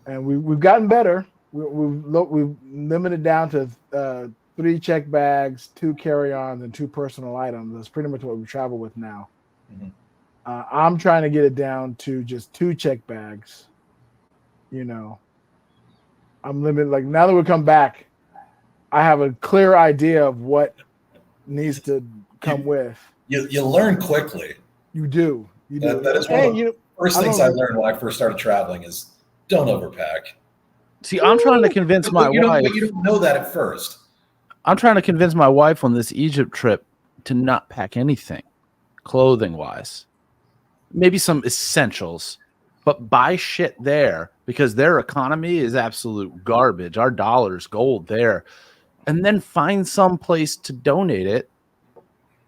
And we've gotten better. We've limited down to 3 check bags, 2 carry-ons, and 2 personal items. That's pretty much what we travel with now. Mm-hmm. I'm trying to get it down to just 2 check bags. I'm limited. Like now that we come back, I have a clear idea of what needs to come with. You learn quickly. You do. That is one of the first things I learned when I first started traveling is don't overpack. See, I'm trying to convince my wife. You don't know that at first. I'm trying to convince my wife on this Egypt trip to not pack anything, clothing-wise. Maybe some essentials, but buy shit there because their economy is absolute garbage. Our dollar's gold there. And then find some place to donate it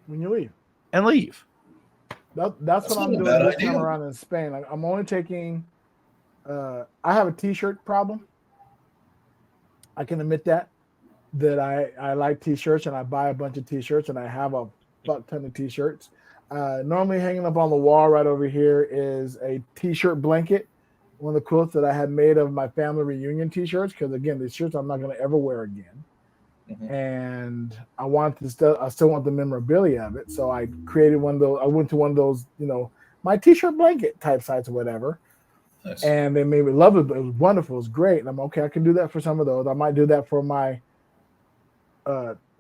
when you leave. And leave. That's what I'm doing this time around in Spain. Like I'm only taking I have a t-shirt problem. I can admit that I like t-shirts and I buy a bunch of t-shirts and I have a fuck ton of t-shirts. Normally hanging up on the wall right over here is a t-shirt blanket, one of the quilts that I had made of my family reunion t-shirts because again, these shirts I'm not going to ever wear again. Mm-hmm. And I still want the memorabilia of it. So I created one of those. I went to one of those, my t-shirt blanket type sites or whatever. Nice. And they made me love it. But it was wonderful. It was great. And I'm okay. I can do that for some of those. I might do that for my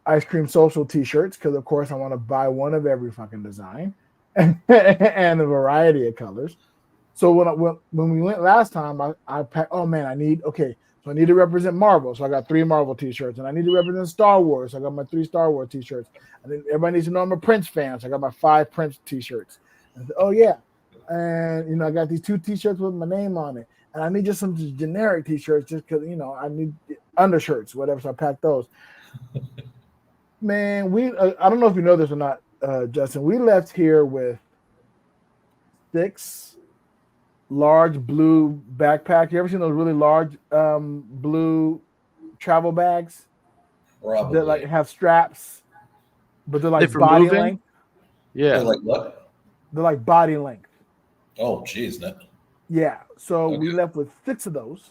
ice cream social t-shirts because of course I want to buy one of every fucking design and a variety of colors. So when we went last time, I packed. Oh man, I need to represent Marvel. So I got 3 Marvel t-shirts. And I need to represent Star Wars. So I got my 3 Star Wars t-shirts. And then everybody needs to know I'm a Prince fan. So I got my 5 Prince t-shirts. And I said, oh yeah. And I got these 2 t-shirts with my name on it. And I need just some generic t-shirts just because, I need undershirts, whatever. So I packed those. Man, I don't know if you know this or not, Justin. We left here with 6 large blue backpack. You ever seen those really large blue travel bags? Probably. That like have straps, but they're like body length. Yeah. They're like what? They're like body length. Oh, geez, no. Yeah. So we left with 6 of those,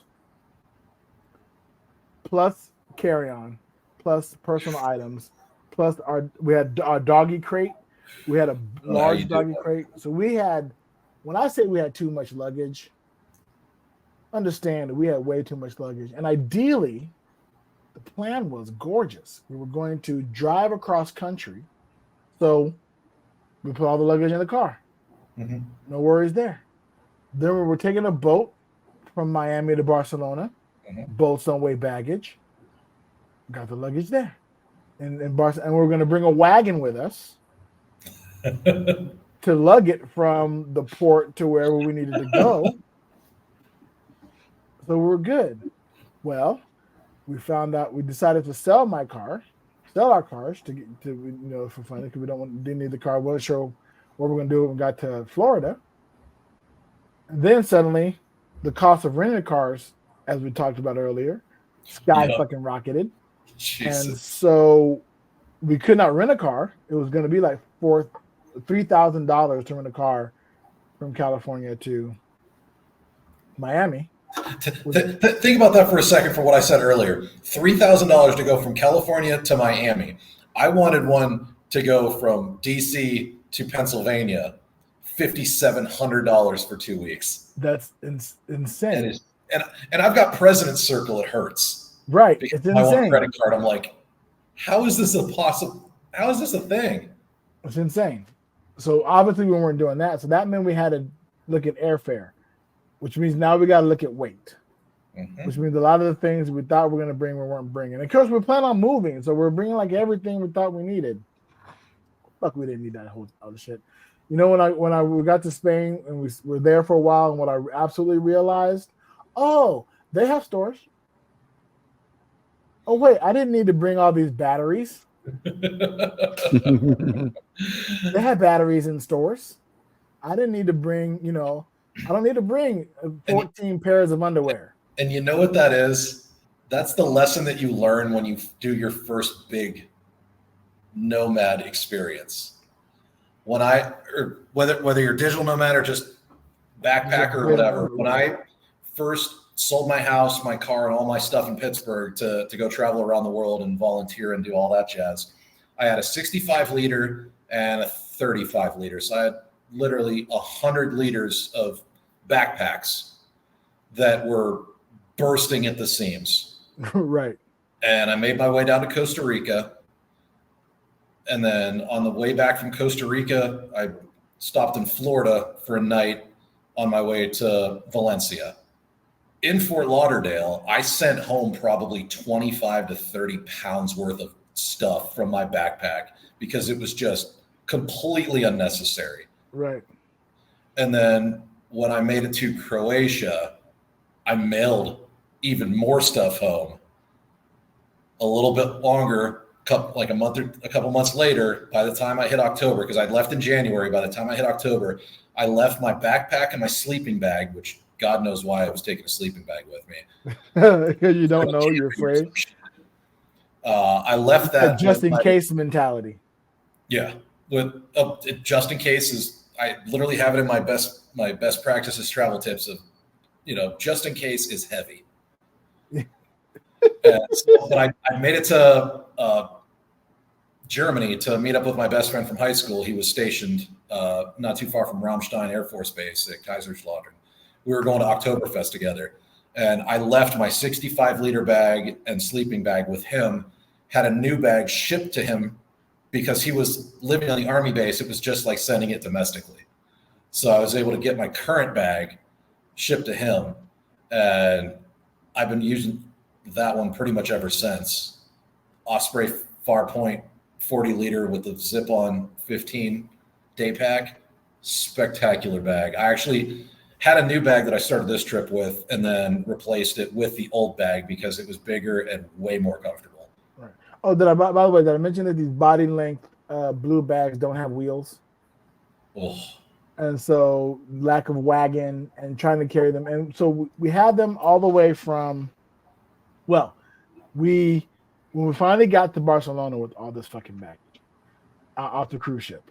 plus carry-on, plus personal items, plus we had our doggy crate. We had a large doggy crate. So we had. When I say we had too much luggage, understand that we had way too much luggage. And ideally, the plan was gorgeous. We were going to drive across country. So we put all the luggage in the car. Mm-hmm. No worries there. Then we were taking a boat from Miami to Barcelona. Mm-hmm. Boats on way baggage. Got the luggage there. And we're going to bring a wagon with us. To lug it from the port to wherever we needed to go. So we're good. Well, we decided to sell our cars to get for fun because didn't need the car. We weren't sure what we're going to do when we got to Florida. And then suddenly the cost of renting cars, as we talked about earlier, fucking rocketed. Jesus. And so we could not rent a car. It was going to be like $3,000 to rent a car from California to Miami. Think about that for a second for what I said earlier. $3,000 to go from California to Miami. I wanted one to go from DC to Pennsylvania, $5,700 for 2 weeks. That's insane. And I've got President's Circle. It hurts. Right. It's insane. I want a credit card. I'm like, how is this a thing? It's insane. So obviously we weren't doing that. So that meant we had to look at airfare, which means now we got to look at weight. which means a lot of the things we thought we were going to bring, we weren't bringing. And of course, we plan on moving, so we're bringing like everything we thought we needed. Fuck, we didn't need that whole other shit. You know, when we got to Spain and we were there for a while, and what I absolutely realized, oh, they have stores. Oh wait, I didn't need to bring all these batteries. They have batteries in stores. I didn't need to bring, you know, I don't need to bring 14 pairs of underwear. And you know what that is? That's the lesson that you learn when you do your first big nomad experience. Whether you're digital nomad or just backpacker or whatever, when I first sold my house, my car, and all my stuff in Pittsburgh to go travel around the world and volunteer and do all that jazz, I had a 65 liter and a 35 liter. So I had literally 100 liters of backpacks that were bursting at the seams. Right. And I made my way down to Costa Rica. And then on the way back from Costa Rica, I stopped in Florida for a night on my way to Valencia. In Fort Lauderdale, I sent home probably 25 to 30 pounds worth of stuff from my backpack because it was just completely unnecessary. Right. And then when I made it to Croatia, I mailed even more stuff home. A little bit longer, a couple months later, by the time I hit October, because I'd left in January, by the time I hit October, I left my backpack and my sleeping bag, which God knows why I was taking a sleeping bag with me. Because you don't know, you're afraid. I left that just in case mentality. Yeah, with just in case is I literally have it in my best practices travel tips of, you know, just in case is heavy. But I made it to Germany to meet up with my best friend from high school. He was stationed not too far from Ramstein Air Force Base at Kaiserslautern. We were going to Oktoberfest together. And I left my 65 liter bag and sleeping bag with him, had a new bag shipped to him because he was living on the Army base. It was just like sending it domestically. So I was able to get my current bag shipped to him. And I've been using that one pretty much ever since. Osprey Farpoint 40 liter with the zip-on 15 day pack. Spectacular bag. I actually had a new bag that I started this trip with and then replaced it with the old bag because it was bigger and way more comfortable. Right. Oh, by the way, did I mention that these body length blue bags don't have wheels? Oh. And so lack of wagon and trying to carry them. And so we had them all the way from, when we finally got to Barcelona with all this fucking baggage off the cruise ship,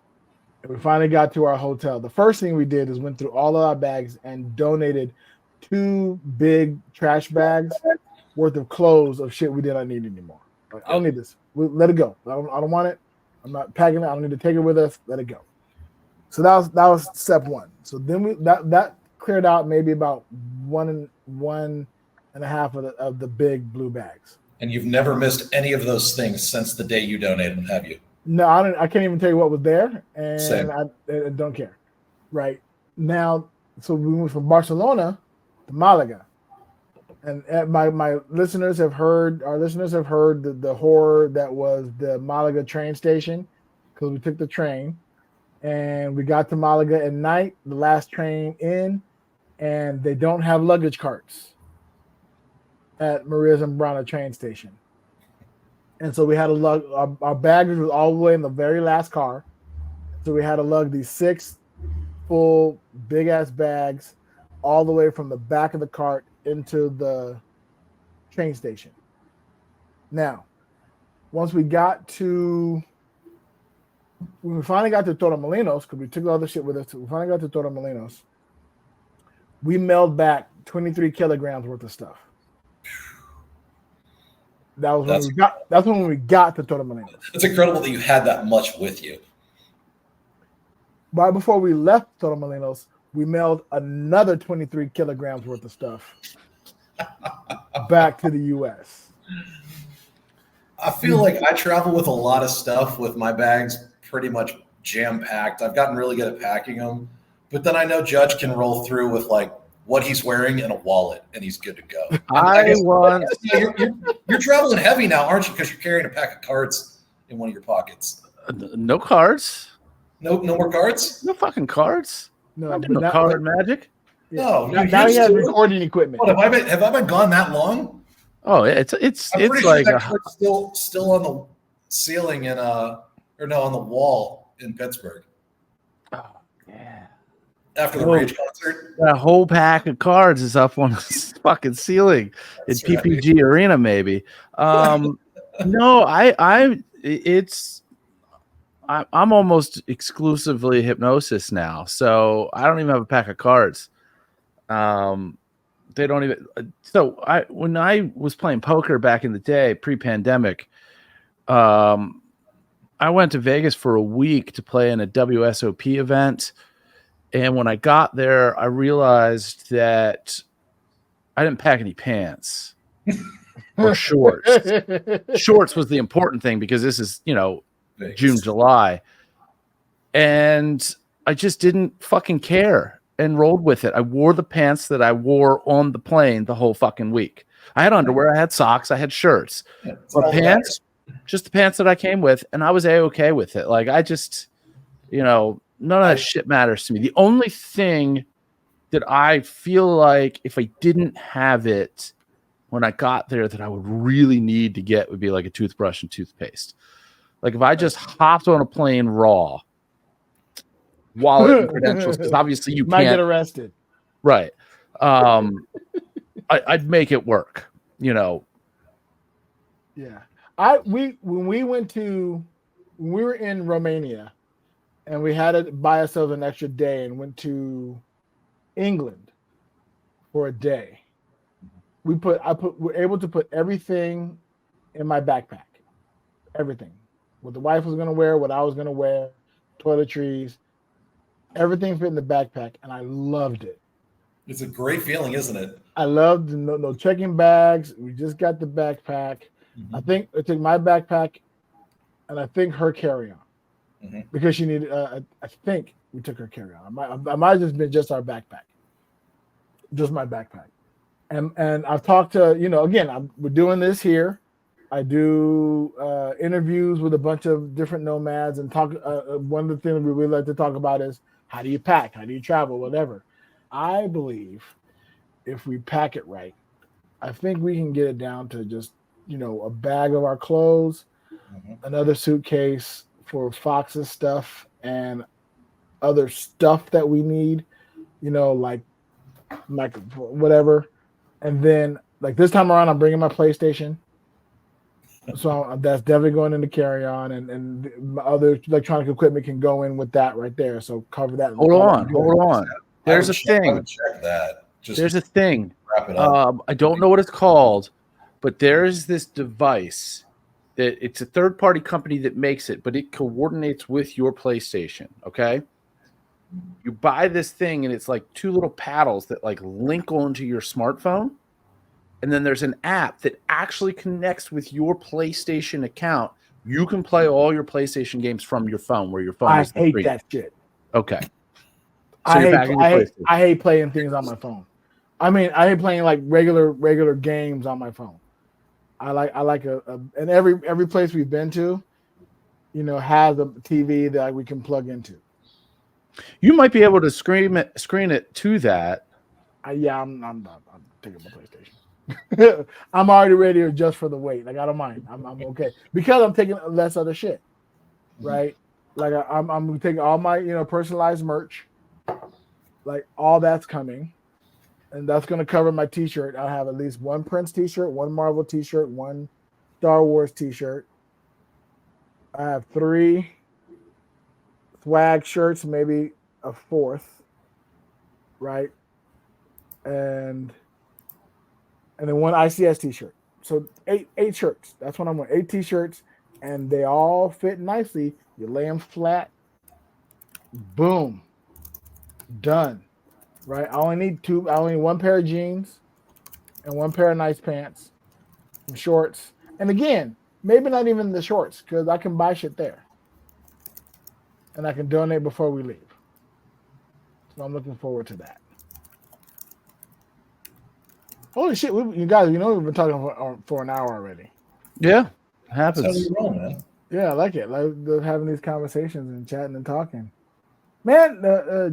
and we finally got to our hotel, the first thing we did is went through all of our bags and donated 2 big trash bags worth of clothes of shit we did not need anymore. Like, I don't need this. Let it go. I don't want it. I'm not packing it. I don't need to take it with us. Let it go. So that was step one. So then that cleared out maybe about one and a half of the big blue bags. And you've never missed any of those things since the day you donated them, have you? No, I can't even tell you what was there, and Same. I don't care. Right now, so we went from Barcelona to Malaga, and my listeners have heard. Our listeners have heard the horror that was the Malaga train station, because we took the train, and we got to Malaga at night, the last train in, and they don't have luggage carts at Maria Zambrana train station. And so we had to lug our baggage was all the way in the very last car. So we had to lug these 6 full big ass bags all the way from the back of the cart into the train station. Now, when we finally got to Torremolinos, because we took all the shit with us, we finally got to Torremolinos, we mailed back 23 kilograms worth of stuff. That's when we got to Torremolinos. It's incredible that you had that much with you. Right before we left Torremolinos, we mailed another 23 kilograms worth of stuff back to the U.S. I feel like I travel with a lot of stuff with my bags pretty much jam-packed. I've gotten really good at packing them. But then I know Judge can roll through with like what he's wearing, and a wallet, and he's good to go. And you're traveling heavy now, aren't you? Because you're carrying a pack of cards in one of your pockets. No cards. No more cards. No fucking cards. No, I did no card magic. No, now he has recording equipment. What, have I been gone that long? Oh, it's I'm like sure that card's still on the ceiling in on the wall in Pittsburgh. Oh yeah. After the Rage concert, that whole pack of cards is up on the fucking ceiling in PPG Arena, maybe. No, I'm almost exclusively hypnosis now, so I don't even have a pack of cards. They don't even. So when I was playing poker back in the day, pre-pandemic, I went to Vegas for a week to play in a WSOP event, and when I got there, I realized that I didn't pack any pants or shorts. Shorts was the important thing because this is, Vegas. June, July. And I just didn't fucking care and rolled with it. I wore the pants that I wore on the plane the whole fucking week. I had underwear, I had socks, I had shirts. But pants, just the pants that I came with, and I was A-okay with it. Like, I just, none of that shit matters to me. The only thing that I feel like if I didn't have it when I got there that I would really need to get would be like a toothbrush and toothpaste. Like if I just hopped on a plane raw, wallet and credentials, because obviously you might can't get arrested. Right. I'd make it work, Yeah. When we were in Romania and we had to buy ourselves an extra day and went to England for a day. We're able to put everything in my backpack. Everything. What the wife was going to wear, what I was going to wear, toiletries, everything fit in the backpack, and I loved it. It's a great feeling, isn't it? I loved no checking bags. We just got the backpack. Mm-hmm. I think I took my backpack, and I think her carry-on, because she needed. I think we took her carry-on. I might have just been just our backpack, just my backpack, and I've talked to again. We're doing this here. I do interviews with a bunch of different nomads and talk. One of the things we really like to talk about is how do you pack? How do you travel? Whatever. I believe if we pack it right, I think we can get it down to just, a bag of our clothes, another suitcase for Fox's stuff and other stuff that we need, like whatever. And then like this time around, I'm bringing my PlayStation. So that's definitely going into carry-on, and my other electronic equipment can go in with that right there. So cover that. Hold on. There's a thing. I would check that. There's a thing. Wrap it up. I don't know what it's called, but there's this device that it's a third-party company that makes it, but it coordinates with your PlayStation. Okay. You buy this thing, and it's like two little paddles that like link onto your smartphone. And then there's an app that actually connects with your PlayStation account. You can play all your PlayStation games from your phone, where your phone is I hate that shit. Okay. So I hate playing things on my phone. I mean, I hate playing like regular games on my phone. I like and every place we've been to, has a TV that we can plug into. You might be able to screen it to that. I'm taking my PlayStation. I'm already ready to adjust for the wait. Like I don't mind. I'm okay because I'm taking less other shit, right? Like I'm taking all my personalized merch, like all that's coming, and that's gonna cover my T-shirt. I'll have at least one Prince T-shirt, one Marvel T-shirt, one Star Wars T-shirt. I have 3 swag shirts, maybe a 4th, right? And then one ICS T-shirt. So 8 shirts. That's what I'm wearing. 8 T-shirts, and they all fit nicely. You lay them flat. Boom. Done. Right? I only need 1 pair of jeans and 1 pair of nice pants and shorts. And again, maybe not even the shorts, because I can buy shit there. And I can donate before we leave. So I'm looking forward to that. Holy shit, you guys, we've been talking for an hour already. Yeah, it That's how happens. we roll, man. Yeah, I like it. Like having these conversations and chatting and talking. Man,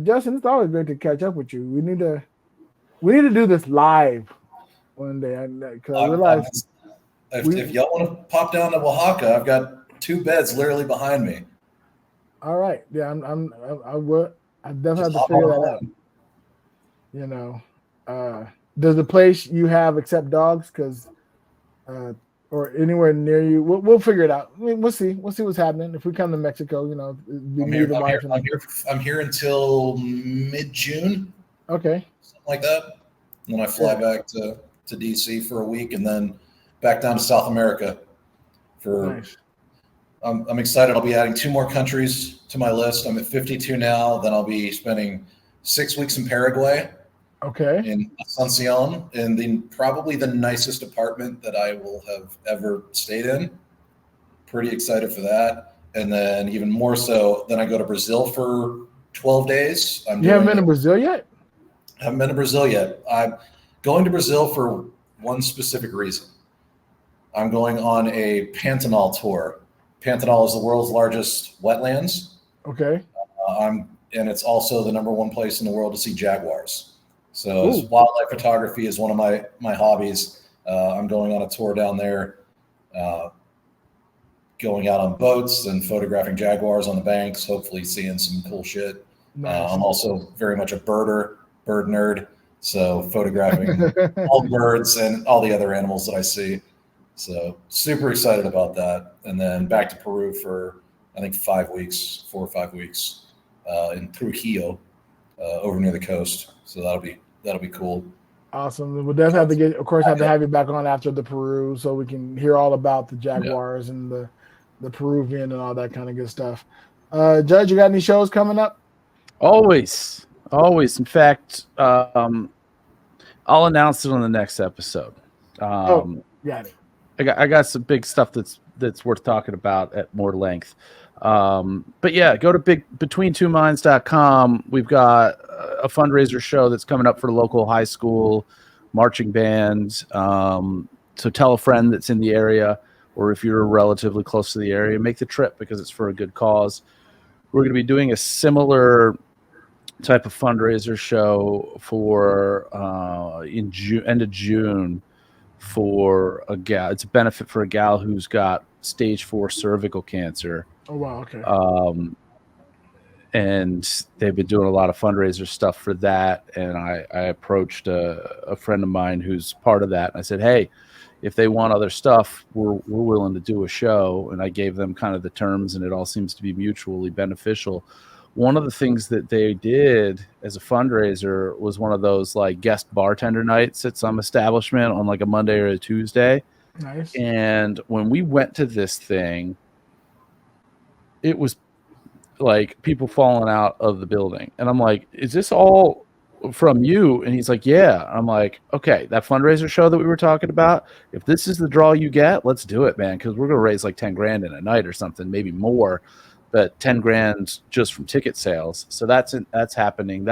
Justin, it's always great to catch up with you. We need to do this live one day because I realized If y'all want to pop down to Oaxaca, I've got 2 beds literally behind me. All right, yeah, I will. I definitely have Just to hop figure on that out. Does the place you have accept dogs? Because or anywhere near you, we'll figure it out. I mean, we'll see. We'll see what's happening. If we come to Mexico, it'd be me, the wife, and I'm here until mid-June, okay, something like that. And then I fly back to DC for a week, and then back down to South America. nice. I'm excited. I'll be adding 2 more countries to my list. I'm at 52 now. Then I'll be spending 6 weeks in Paraguay. Okay. In Asuncion, in probably the nicest apartment that I will have ever stayed in. Pretty excited for that. And then even more so, then I go to Brazil for 12 days. You haven't been to Brazil yet? I haven't been to Brazil yet. I'm going to Brazil for one specific reason. I'm going on a Pantanal tour. Pantanal is the world's largest wetlands. Okay. And it's also the #1 place in the world to see jaguars. So wildlife photography is one of my hobbies. I'm going on a tour down there, going out on boats and photographing jaguars on the banks, hopefully seeing some cool shit. Nice. I'm also very much a bird nerd. So photographing all the birds and all the other animals that I see. So super excited about that. And then back to Peru for, I think 4 or 5 weeks in Trujillo over near the coast. So that'll be cool. Awesome. We'll definitely have to have you back on after the Peru so we can hear all about the jaguars and the Peruvian and all that kind of good stuff. Judge, you got any shows coming up? Always. In fact, I'll announce it on the next episode. Got it. I got some big stuff that's worth talking about at more length. But yeah, go to betweentwominds.com. We've got a fundraiser show that's coming up for local high school marching band. So tell a friend that's in the area, or if you're relatively close to the area, make the trip because it's for a good cause. We're going to be doing a similar type of fundraiser show for end of June for a gal. It's a benefit for a gal who's got stage 4 cervical cancer. Oh wow, okay. And they've been doing a lot of fundraiser stuff for that. And I approached a friend of mine who's part of that. And I said, hey, if they want other stuff, we're willing to do a show. And I gave them kind of the terms, and it all seems to be mutually beneficial. One of the things that they did as a fundraiser was one of those like guest bartender nights at some establishment on like a Monday or a Tuesday. Nice. And when we went to this thing, it was like people falling out of the building. And I'm like, is this all from you? And he's like, yeah. I'm like, okay, that fundraiser show that we were talking about, if this is the draw you get, let's do it, man. Cause we're going to raise like 10 grand in a night or something, maybe more, but 10 grand just from ticket sales. So that's happening.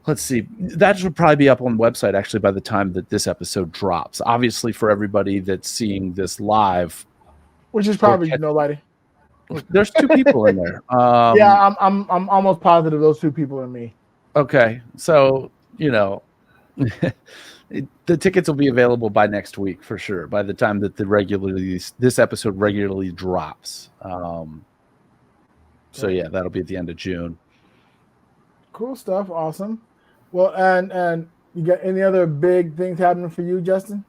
Let's see. That should probably be up on the website actually by the time that this episode drops. Obviously for everybody that's seeing this live, which is probably nobody. There's 2 people in there. Yeah, I'm almost positive those 2 people are me. Okay, so the tickets will be available by next week for sure. By the time that this episode regularly drops. So yeah, that'll be at the end of June. Cool stuff. Awesome. Well, and you got any other big things happening for you, Justin?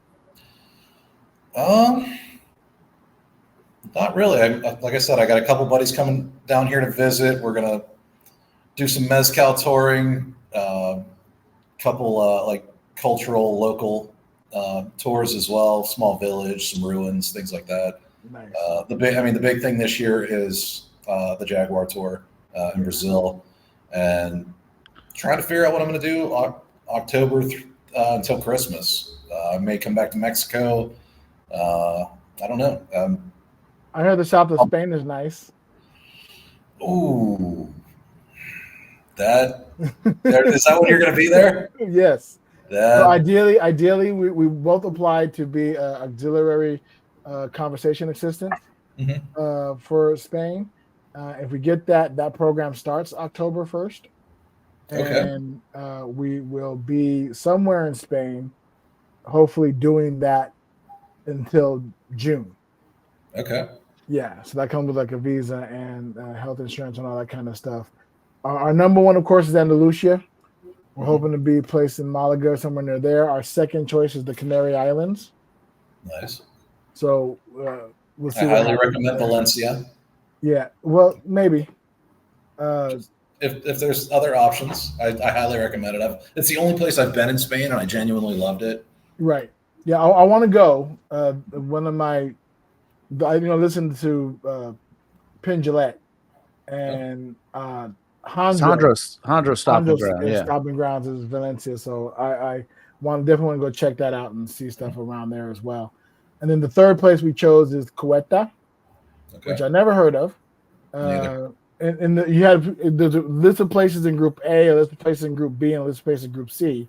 Not really. Like I said, I got a couple buddies coming down here to visit. We're gonna do some mezcal touring, couple like cultural local tours as well. Small village, some ruins, things like that. Nice. The big thing this year is the Jaguar tour in Brazil, and trying to figure out what I'm going to do October until Christmas. I may come back to Mexico. I don't know. I heard the south of Spain is nice. Ooh, is that when you're going to be there? Yes. So ideally, we both applied to be auxiliary conversation assistant for Spain. If we get that program starts October 1st, and we will be somewhere in Spain, hopefully doing that until June. Okay. Yeah, so that comes with like a visa and health insurance and all that kind of stuff. Our number one, of course, is Andalusia. We're hoping to be placed in Malaga, somewhere near there. Our second choice is the Canary Islands. Nice. So we'll see. I highly recommend Valencia. Yeah, well, maybe. If there's other options, I highly recommend it. It's the only place I've been in Spain, and I genuinely loved it. Right. Yeah, I want to go. One of my, listen to Pingelette and Hondra's stopping ground. Yeah, stopping grounds is Valencia. So I definitely want to go check that out and see stuff around there as well. And then the third place we chose is Ceuta, which I never heard of. You had there's a list of places in Group A, a list of places in Group B, and a list of places in Group C.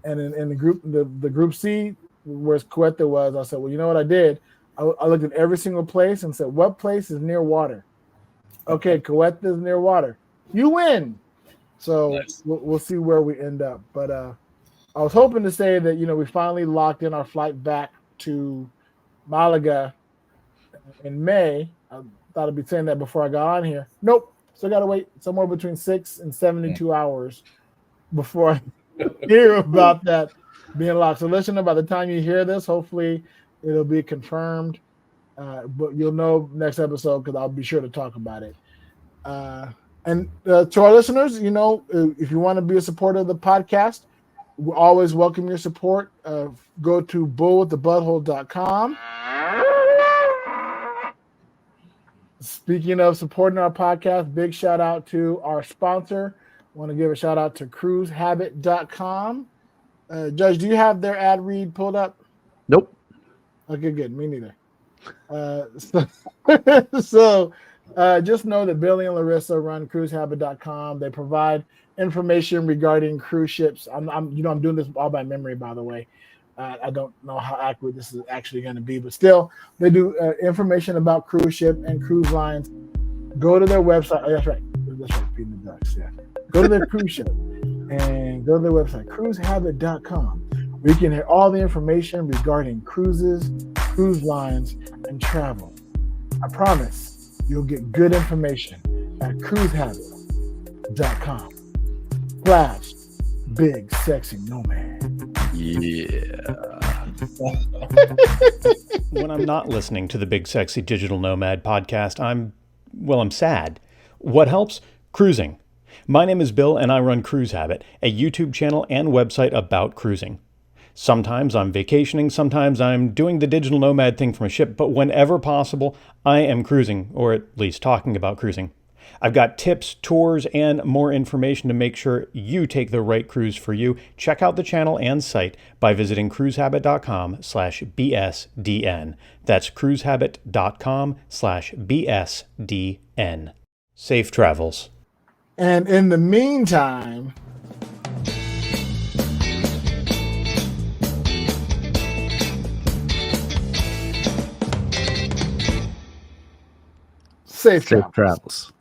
And in the Group C, where Ceuta was, I said, well, you know what I did? I looked at every single place and said, what place is near water? Okay, Ceuta is near water. You win. So nice. We'll see where we end up. But I was hoping to say that, we finally locked in our flight back to Malaga in May. I thought I'd be saying that before I got on here. Nope. Still got to wait somewhere between 6 and 72 hours before I hear about that being locked. So listen, by the time you hear this, hopefully it'll be confirmed. But you'll know next episode because I'll be sure to talk about it. And to our listeners, if you want to be a supporter of the podcast, we always welcome your support. Go to bullwiththebutthole.com. Speaking of supporting our podcast, big shout out to our sponsor. I want to give a shout out to cruisehabit.com. Judge, do you have their ad read pulled up? Nope. Okay, good. Me neither. So just know that Billy and Larissa run cruisehabit.com. They provide information regarding cruise ships. I'm doing this all by memory, by the way. I don't know how accurate this is actually going to be, but still, they do information about cruise ship and cruise lines. Go to their website. Oh, that's right. Feeding the ducks. Yeah. Go to their cruise ship and go to their website, cruisehabit.com. We can hear all the information regarding cruises, cruise lines, and travel. I promise you'll get good information at cruisehabit.com. /bigsexynomad. Yeah. When I'm not listening to the Big Sexy Digital Nomad podcast, I'm sad. What helps? Cruising. My name is Bill, and I run Cruise Habit, a YouTube channel and website about cruising. Sometimes I'm vacationing, sometimes I'm doing the digital nomad thing from a ship, but whenever possible, I am cruising, or at least talking about cruising. I've got tips, tours, and more information to make sure you take the right cruise for you. Check out the channel and site by visiting cruisehabit.com/BSDN. That's cruisehabit.com/BSDN. Safe travels. And in the meantime, safe travels.